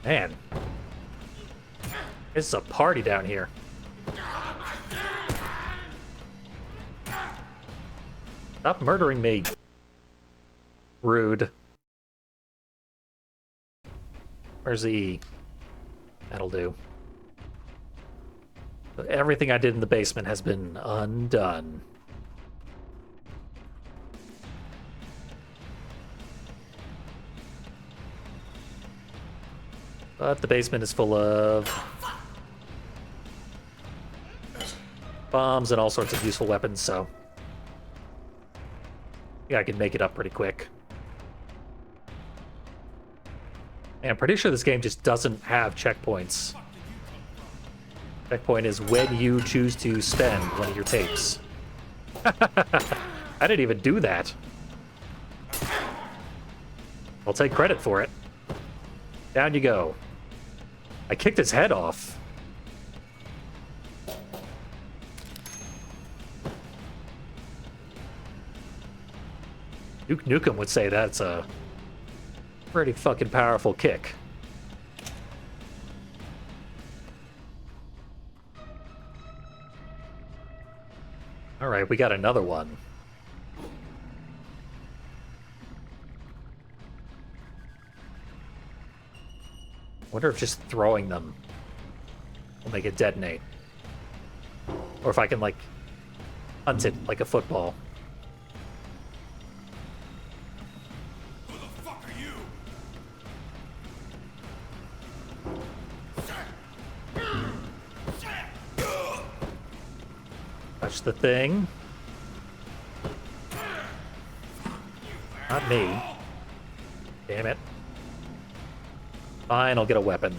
Man. It's a party down here. Stop murdering me. Rude. Where's the E? That'll do. But everything I did in the basement has been undone. But the basement is full of bombs and all sorts of useful weapons, so yeah, I can make it up pretty quick. And I'm pretty sure this game just doesn't have checkpoints. Checkpoint is when you choose to spend one of your tapes. I didn't even do that. I'll take credit for it. Down you go. I kicked his head off. Duke Nukem would say that's a pretty fucking powerful kick. Alright, we got another one. Wonder if just throwing them will make it detonate. Or if I can, like, hunt it like a football. Who the fuck are you? Touch the thing. Not me. Damn it. Fine, I'll get a weapon.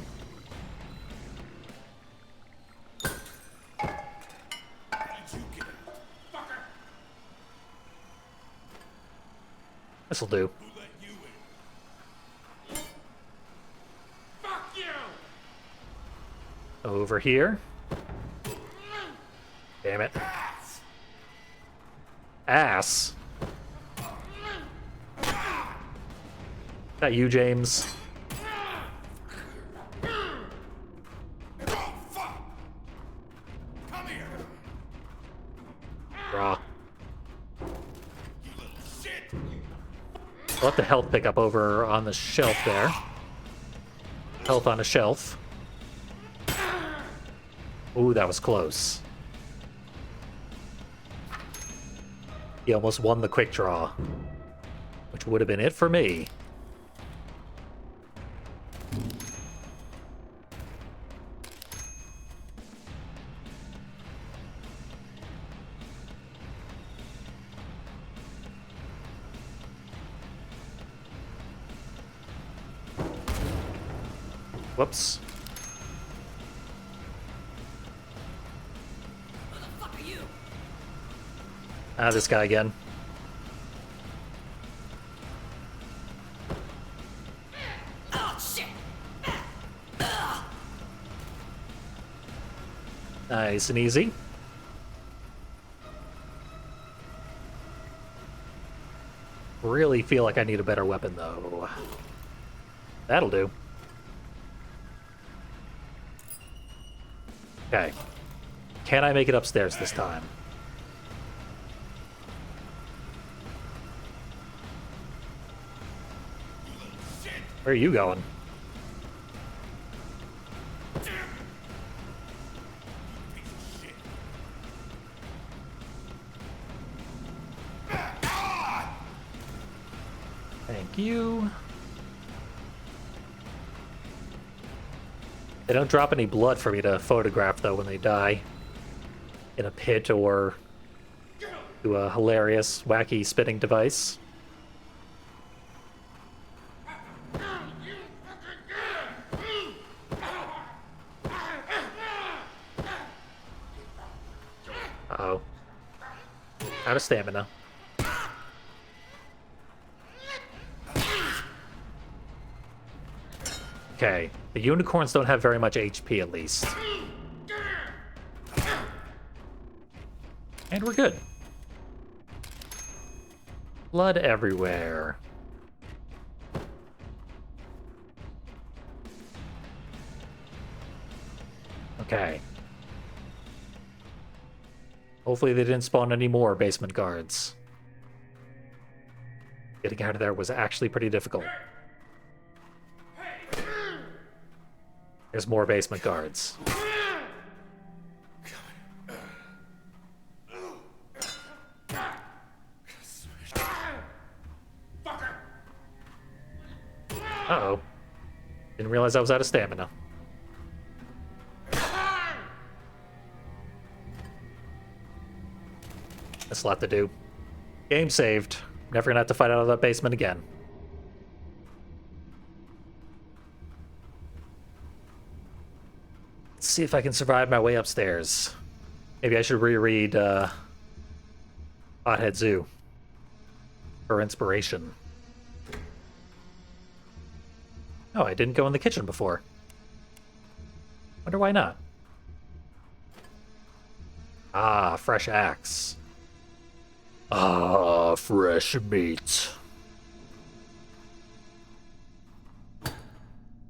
How did you get out? Fucker! This'll do. Who let you in? Fuck you! Over here. Damn it. Ass. That you, James? Oh, fuck! Come here! Raw. You little shit! I'll let the health pick up over on the shelf there. Health on a shelf. Ooh, that was close. He almost won the quick draw, which would have been it for me. Whoops. Who the fuck are you? Ah, this guy again. Oh shit! Nice and easy. Really feel like I need a better weapon, though. That'll do. Okay. Can I make it upstairs this time? Where are you going? Thank you. They don't drop any blood for me to photograph, though, when they die. In a pit or to a hilarious, wacky spinning device. Uh-oh. Out of stamina. Okay, the unicorns don't have very much HP at least. And we're good. Blood everywhere. Okay. Hopefully they didn't spawn any more basement guards. Getting out of there was actually pretty difficult. There's more basement guards. Uh-oh. Didn't realize I was out of stamina. That's a lot to do. Game saved. Never gonna have to fight out of that basement again. Let's see if I can survive my way upstairs. Maybe I should reread Hothead Zoo for inspiration. Oh, I didn't go in the kitchen before. Wonder why not. Ah, fresh axe. Ah, fresh meat.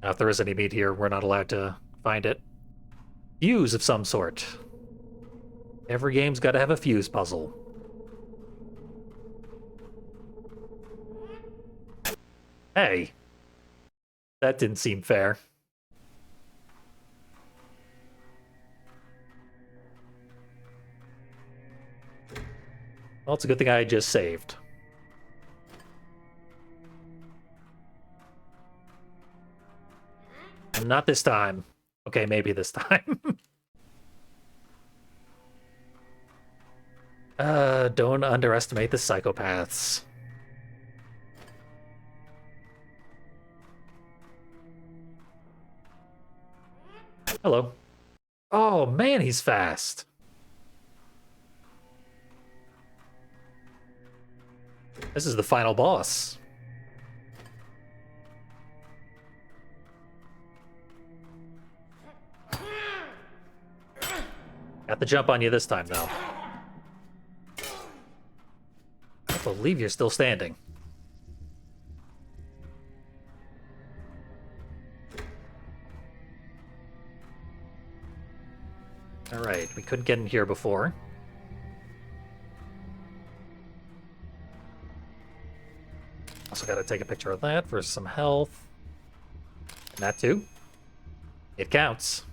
Now, if there is any meat here, we're not allowed to find it. Fuse of some sort. Every game's got to have a fuse puzzle. Hey. That didn't seem fair. Well, it's a good thing I just saved. Not this time. Okay, maybe this time. Don't underestimate the psychopaths. Hello. Oh, man, he's fast. This is the final boss. Got the jump on you this time, though. I can't believe you're still standing. Alright, we couldn't get in here before. Also gotta take a picture of that for some health. And that too. It counts.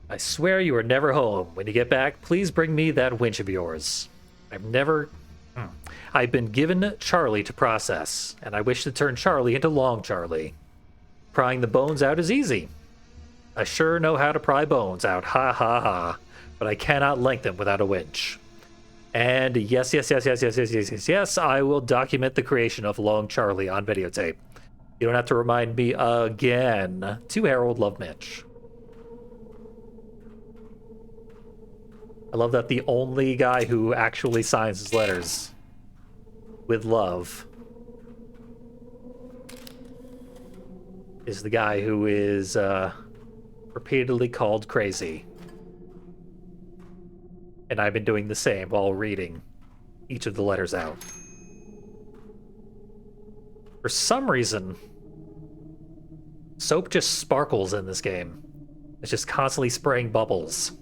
I swear you are never home. When you get back, please bring me that winch of yours. I've been given Charlie to process, and I wish to turn Charlie into Long Charlie. Prying the bones out is easy. I sure know how to pry bones out, ha ha ha, but I cannot link them without a winch. And yes, I will document the creation of Long Charlie on videotape. You don't have to remind me again. To Harold Love Mitch. I love that the only guy who actually signs his letters with love is the guy who is repeatedly called crazy. And I've been doing the same while reading each of the letters out. For some reason, soap just sparkles in this game. It's just constantly spraying bubbles.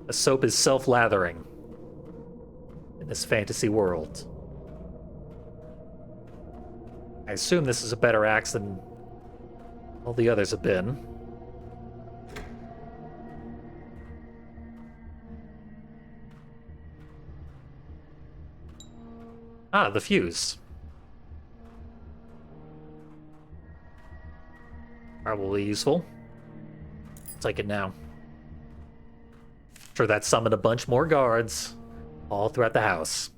The soap is self-lathering in this fantasy world. I assume this is a better axe than all the others have been. Ah, the fuse. Probably useful. I'll take it now. Sure, that summoned a bunch more guards all throughout the house.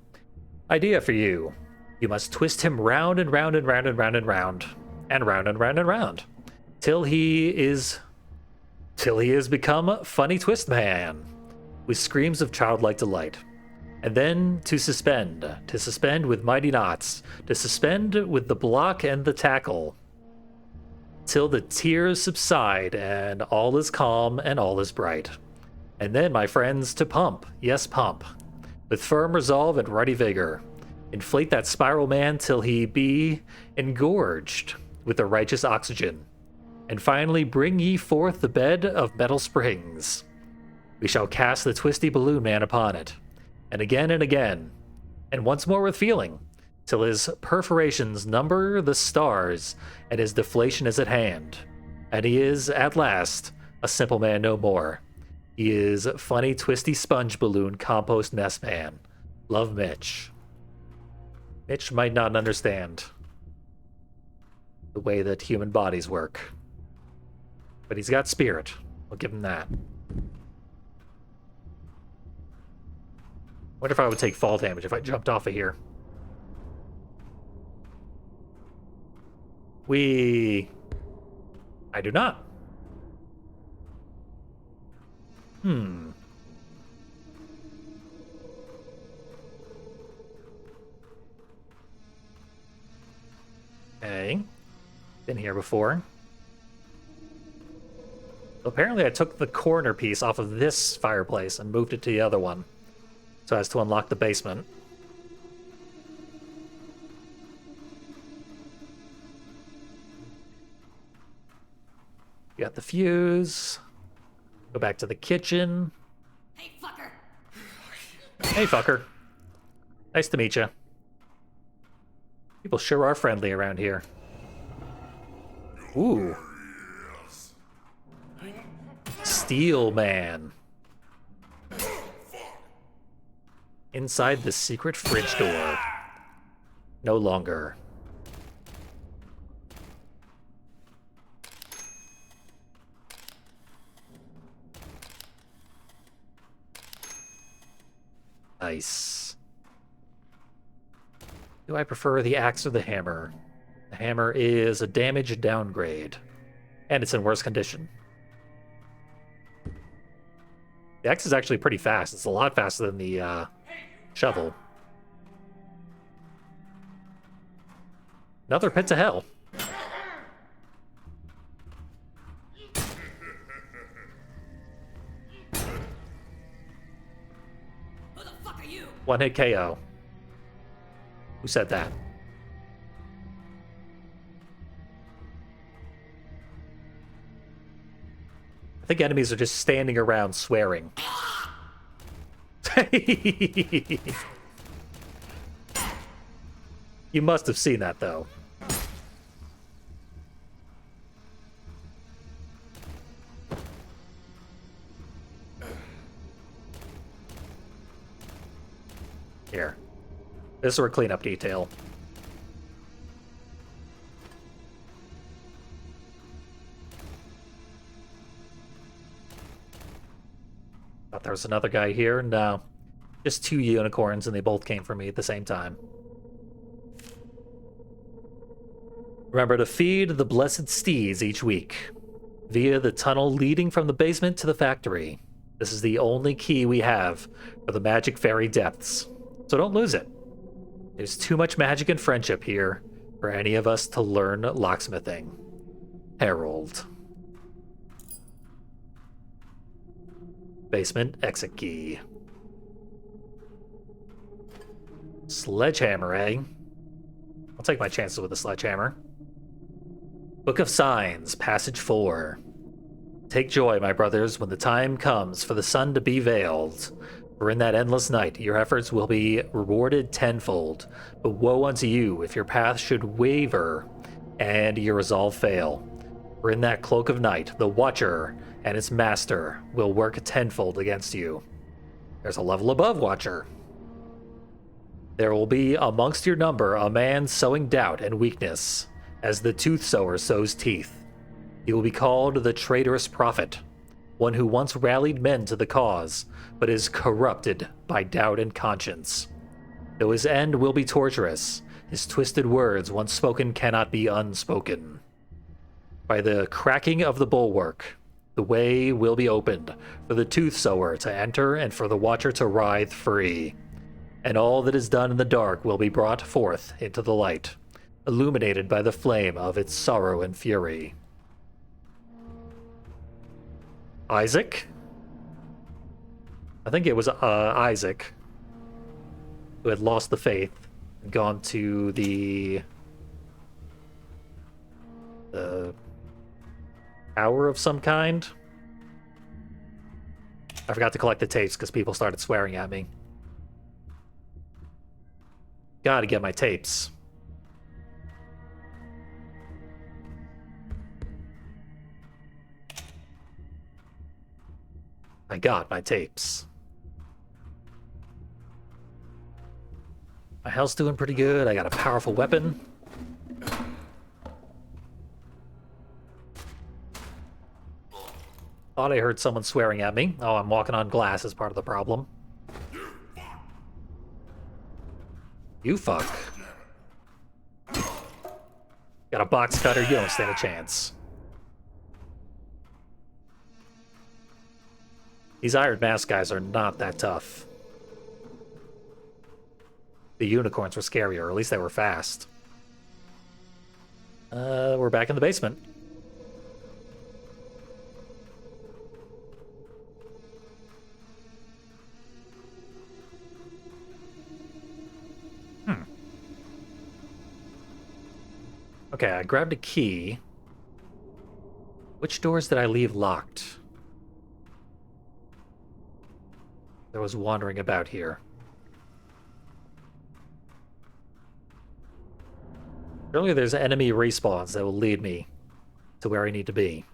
Idea for you. You must twist him round and round and round and round and round and round and round and round till he is become Funny Twist Man with screams of childlike delight. And then to suspend with mighty knots, to suspend with the block and the tackle, till the tears subside and all is calm and all is bright. And then, my friends, to pump, yes, pump, with firm resolve and ruddy vigor. Inflate that spiral man till he be engorged with the righteous oxygen. And finally bring ye forth the bed of metal springs. We shall cast the twisty balloon man upon it, and again, and once more with feeling, till his perforations number the stars, and his deflation is at hand. And he is, at last, a simple man no more. He is Funny Twisty Sponge Balloon Compost Mess Man. Love, Mitch. Mitch might not understand. the way that human bodies work. But he's got spirit. I'll give him that. Wonder if I would take fall damage if I jumped off of here. I do not. Okay. Been here before. So apparently I took the corner piece off of this fireplace and moved it to the other one, so as to unlock the basement. Got the fuse. Go back to the kitchen. Hey, fucker! Hey, fucker. Nice to meet you. People sure are friendly around here. Ooh. Steel Man. Inside the secret fridge door. No longer. Nice. Do I prefer the axe or the hammer? The hammer is a damage downgrade, and it's in worse condition. The axe is actually pretty fast. It's a lot faster than the shovel. Another pit to hell. Who the fuck are you? One hit KO. Who said that? I think enemies are just standing around swearing. You must have seen that, though. Here. This is our cleanup detail. Thought there was another guy here. No. Just two unicorns, and they both came for me at the same time. Remember to feed the blessed steeds each week via the tunnel leading from the basement to the factory. This is the only key we have for the magic fairy depths, so don't lose it. There's too much magic and friendship here for any of us to learn locksmithing. Harold. Basement exit key. Sledgehammer, eh? I'll take my chances with a sledgehammer. Book of Signs, Passage 4. Take joy, my brothers, when the time comes for the sun to be veiled. For in that endless night, your efforts will be rewarded tenfold. But woe unto you if your path should waver and your resolve fail. For in that cloak of night, the Watcher and its master will work tenfold against you. There's a level above Watcher. There will be amongst your number a man sowing doubt and weakness, as the tooth sower sows teeth. He will be called the traitorous prophet, one who once rallied men to the cause, but is corrupted by doubt and conscience. Though his end will be torturous, his twisted words once spoken cannot be unspoken. By the cracking of the bulwark, the way will be opened for the tooth sower to enter and for the Watcher to writhe free. And all that is done in the dark will be brought forth into the light, illuminated by the flame of its sorrow and fury. Isaac? I think it was Isaac who had lost the faith and gone to the tower of some kind. I forgot to collect the tapes because people started swearing at me. Gotta get my tapes. I got my tapes. My health's doing pretty good. I got a powerful weapon. Thought I heard someone swearing at me. Oh, I'm walking on glass is part of the problem. You fuck. Got a box cutter, you don't stand a chance. These Iron Mask guys are not that tough. The unicorns were scarier, or at least they were fast. We're back in the basement. Okay, I grabbed a key. Which doors did I leave locked? I was wandering about here. Surely there's enemy respawns that will lead me to where I need to be.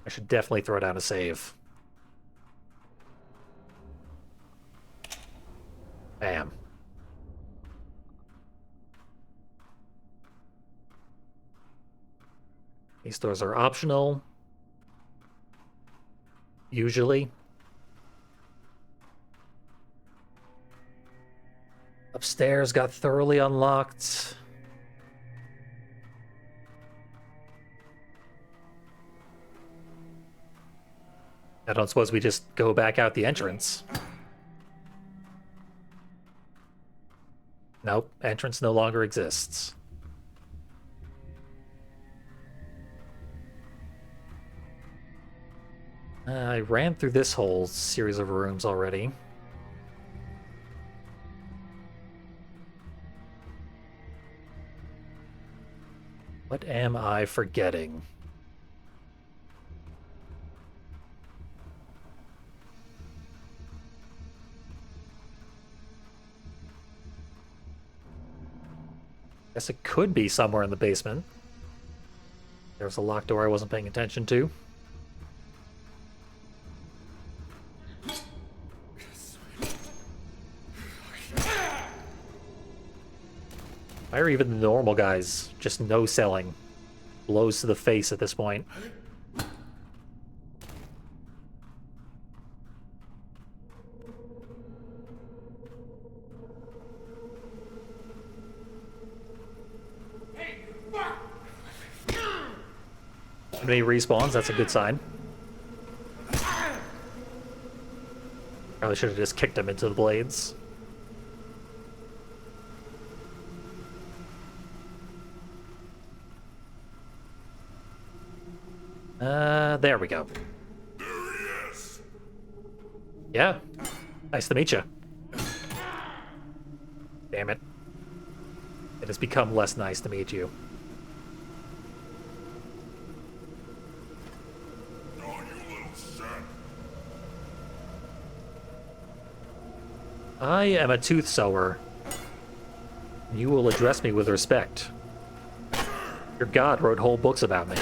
I should definitely throw down a save. Bam. These doors are optional. Usually. Upstairs got thoroughly unlocked. I don't suppose we just go back out the entrance. Nope, entrance no longer exists. I ran through this whole series of rooms already. What am I forgetting? Guess it could be somewhere in the basement. There's a locked door I wasn't paying attention to. Why are even the normal guys just no-selling? Blows to the face at this point. Many respawns, that's a good sign. Probably should have just kicked him into the blades. There we go. There he is. Yeah. Nice to meet you. Damn it. It has become less nice to meet you. Oh, you little shit. I am a tooth sower. You will address me with respect. Your god wrote whole books about me.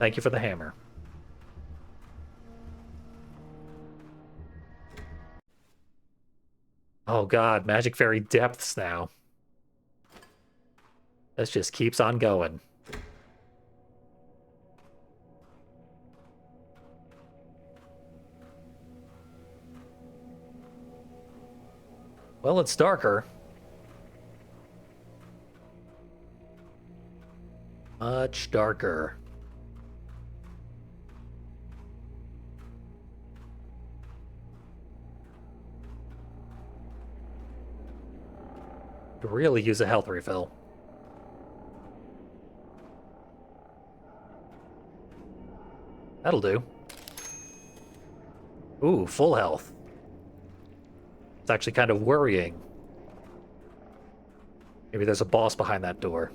Thank you for the hammer. Oh god, Magic Fairy depths now. This just keeps on going. Well, it's darker. Much darker. Could really use a health refill. That'll do. Ooh, full health. It's actually kind of worrying. Maybe there's a boss behind that door.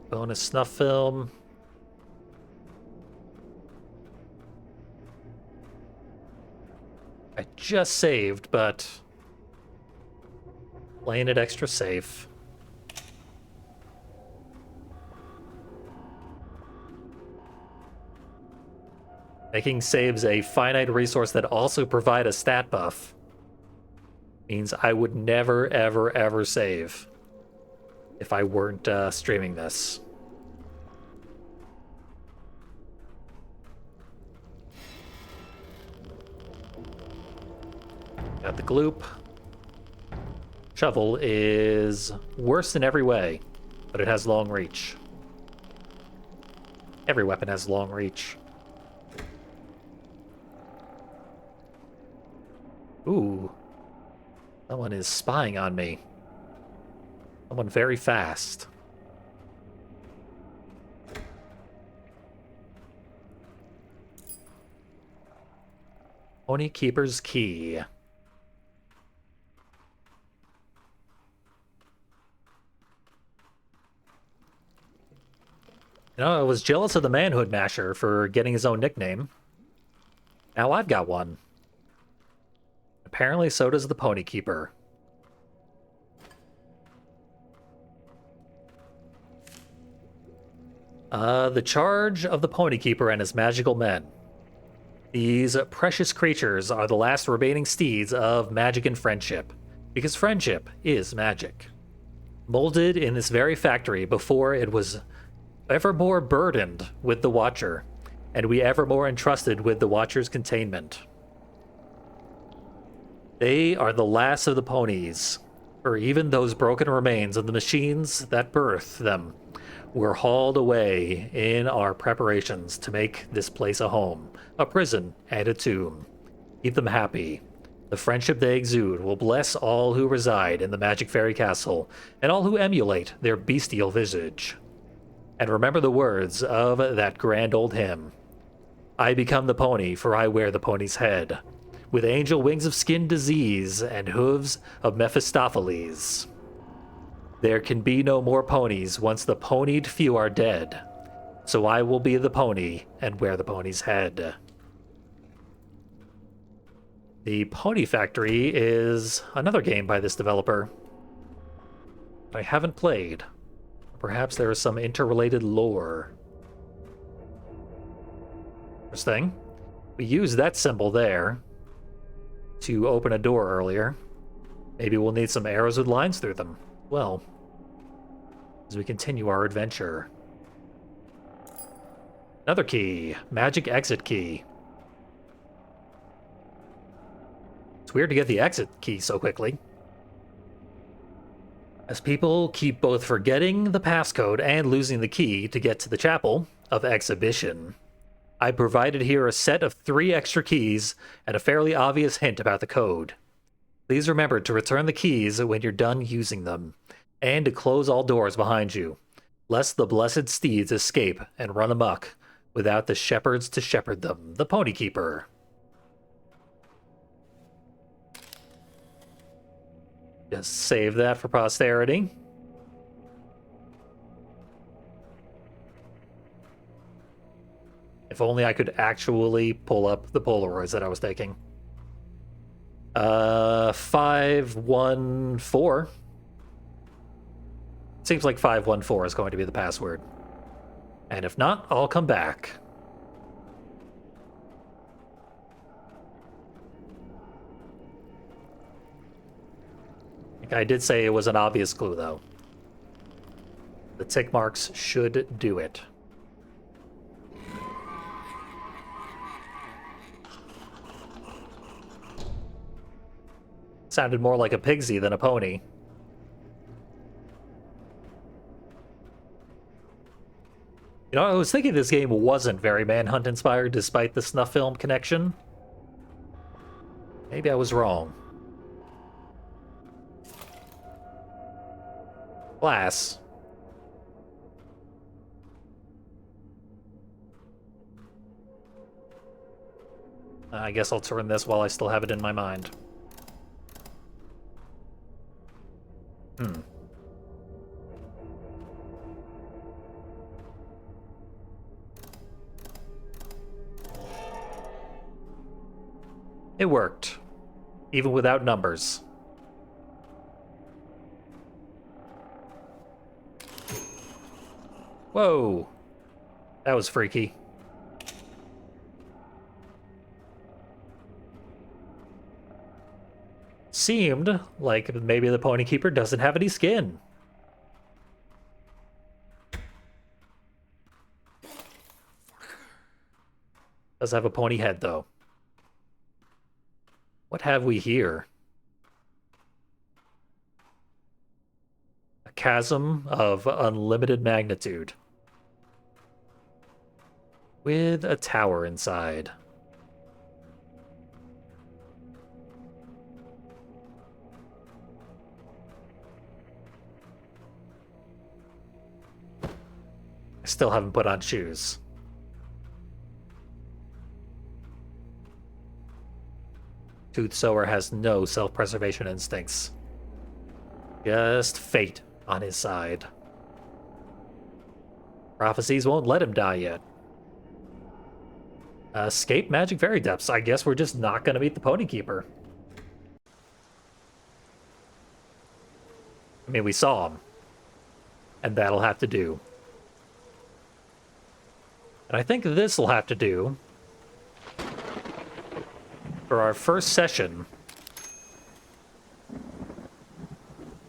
Bonus snuff film. I just saved, but playing it extra safe. Making saves a finite resource that also provide a stat buff Means I would never, ever, ever save if I weren't streaming this. Got the gloop. Shovel is worse in every way, but it has long reach. Every weapon has long reach. Ooh. Someone is spying on me. Someone very fast. Pony Keeper's Key. You know, I was jealous of the Manhood Masher for getting his own nickname. Now I've got one. Apparently so does the Pony Keeper. The charge of the Pony Keeper and his magical men. These precious creatures are the last remaining steeds of magic and friendship, because friendship is magic. Molded in this very factory before it was evermore burdened with the Watcher, and we evermore entrusted with the Watcher's containment. They are the last of the ponies, for even those broken remains of the machines that birthed them were hauled away in our preparations to make this place a home, a prison, and a tomb. Keep them happy. The friendship they exude will bless all who reside in the Magic Fairy Castle, and all who emulate their bestial visage. And remember the words of that grand old hymn. I become the pony, for I wear the pony's head, with angel wings of skin disease and hooves of Mephistopheles. There can be no more ponies once the ponied few are dead, so I will be the pony and wear the pony's head. The Pony Factory is another game by this developer I haven't played. Perhaps there is some interrelated lore. First thing, we used that symbol there to open a door earlier. Maybe we'll need some arrows with lines through them. Well, as we continue our adventure. Another key, magic exit key. It's weird to get the exit key so quickly, as people keep both forgetting the passcode and losing the key to get to the Chapel of Exhibition. I provided here a set of 3 extra keys and a fairly obvious hint about the code. Please remember to return the keys when you're done using them, and to close all doors behind you, lest the blessed steeds escape and run amok without the shepherds to shepherd them, the Pony Keeper. Just save that for posterity. If only I could actually pull up the Polaroids that I was taking. 514. Seems like 514 is going to be the password. And if not, I'll come back. I think I did say it was an obvious clue, though. The tick marks should do it. Sounded more like a pigsy than a pony. You know, I was thinking this game wasn't very Manhunt inspired despite the Snuff film connection. Maybe I was wrong. Glass. I guess I'll turn this while I still have it in my mind. It worked, even without numbers. Whoa, that was freaky. seemed like maybe the Pony Keeper doesn't have any skin. Does have a pony head, though. What have we here? A chasm of unlimited magnitude. With a tower inside. I still haven't put on shoes. Tooth Sower has no self-preservation instincts. Just fate on his side. Prophecies won't let him die yet. Escape Magic Fairy Depths. I guess we're just not going to meet the Pony Keeper. I mean, we saw him. And that'll have to do. And I think this will have to do for our first session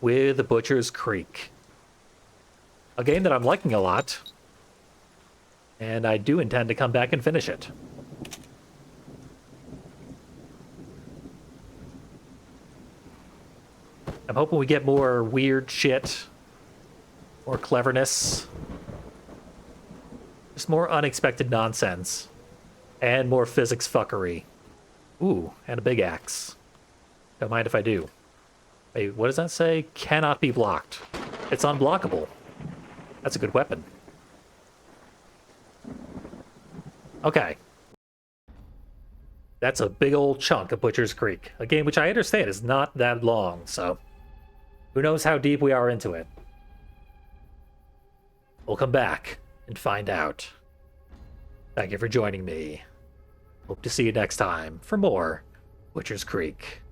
with Butcher's Creek. A game that I'm liking a lot. And I do intend to come back and finish it. I'm hoping we get more weird shit, more cleverness, just more unexpected nonsense, and more physics fuckery. Ooh, and a big axe. Don't mind if I do. Wait, what does that say? Cannot be blocked. It's unblockable. That's a good weapon. Okay. That's a big old chunk of Butcher's Creek. A game which I understand is not that long, so who knows how deep we are into it. We'll come back and find out. Thank you for joining me. Hope to see you next time for more Butcher's Creek.